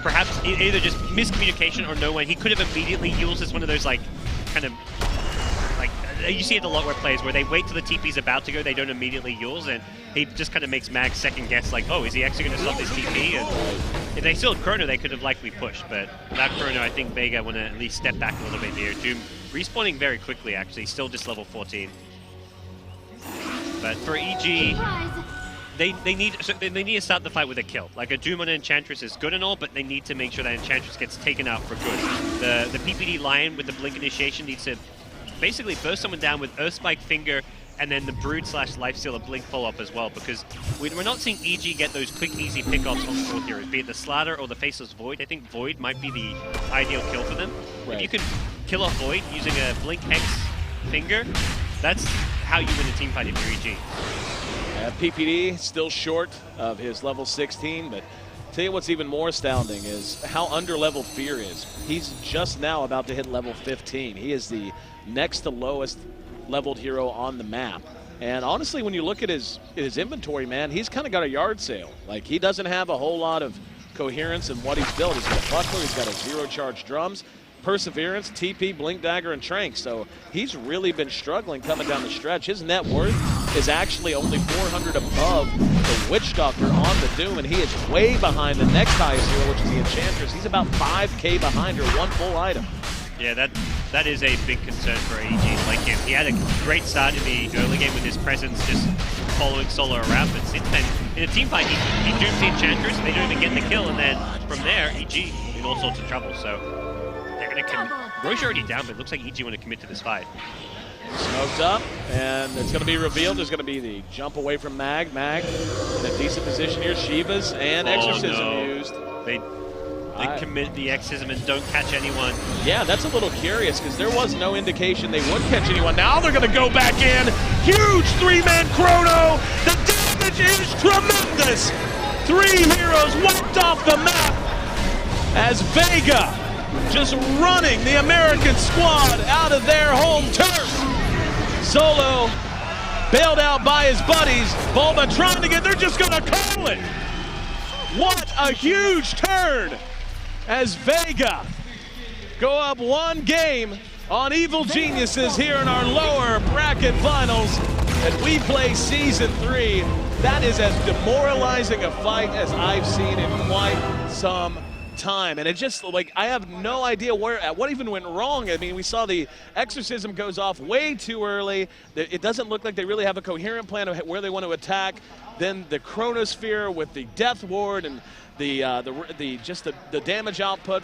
perhaps either just miscommunication or no one. He could have immediately used as one of those, like, kind of, like, you see it a lot where players where they wait till the TP's about to go, they don't immediately use, and he just kind of makes Mag second guess, like, oh, is he actually going to stop this TP? And if they still had Chrono, they could have likely pushed, but without Chrono, I think Vega want to at least step back a little bit here. Doom respawning very quickly, actually, still just level 14. But for EG, they need to start the fight with a kill. Like, a Doom on an Enchantress is good and all, but they need to make sure that Enchantress gets taken out for good. The PPD Lion with the Blink Initiation needs to basically burst someone down with Earthspike Finger, and then the Brood / Lifestealer Blink follow-up as well, because we're not seeing EG get those quick, easy pickoffs on 4 heroes, be it the Slatter or the Faceless Void. I think Void might be the ideal kill for them. Right. If you can kill off Void using a Blink Hex Finger, that's how you win a team fight if you're EG. PPD still short of his level 16, but tell you what's even more astounding is how under-leveled Fear is. He's just now about to hit level 15. He is the next to lowest leveled hero on the map. And honestly, when you look at his inventory, man, he's kind of got a yard sale. Like, he doesn't have a whole lot of coherence in what he's built. He's got a Buckler, he's got a zero-charge drums, Perseverance, TP, Blink Dagger, and Trank. So he's really been struggling coming down the stretch. His net worth is actually only 400 above the Witch Doctor on the Doom, and he is way behind the next highest hero, which is the Enchantress. He's about 5K behind her, one full item. Yeah, that is a big concern for EG like him. He had a great start in the early game with his presence just following Solo around, but since then, in a team fight, he dooms the Enchantress, and they don't even get the kill, and then from there, EG in all sorts of trouble, so they're going to commit. Roche already down, but it looks like EG want to commit to this fight. Smoked up, and it's going to be revealed. There's going to be the jump away from Mag. Mag in a decent position here. Shivas and Exorcism used. They commit the Exorcism and don't catch anyone. Yeah, that's a little curious because there was no indication they would catch anyone. Now they're going to go back in. Huge 3-man Chrono. The damage is tremendous. 3 heroes wiped off the map as Vega just running the American squad out of their home turf. Solo bailed out by his buddies. Bulba trying to get, they're just going to call it. What a huge turn as Vega go up 1 game on Evil Geniuses here in our lower bracket finals at WePlay Season 3. That is as demoralizing a fight as I've seen in quite some time, and it just, like, I have no idea what even went wrong. I mean, we saw the Exorcism goes off way too early. It doesn't look like they really have a coherent plan of where they want to attack. Then the Chronosphere with the Death Ward and the damage output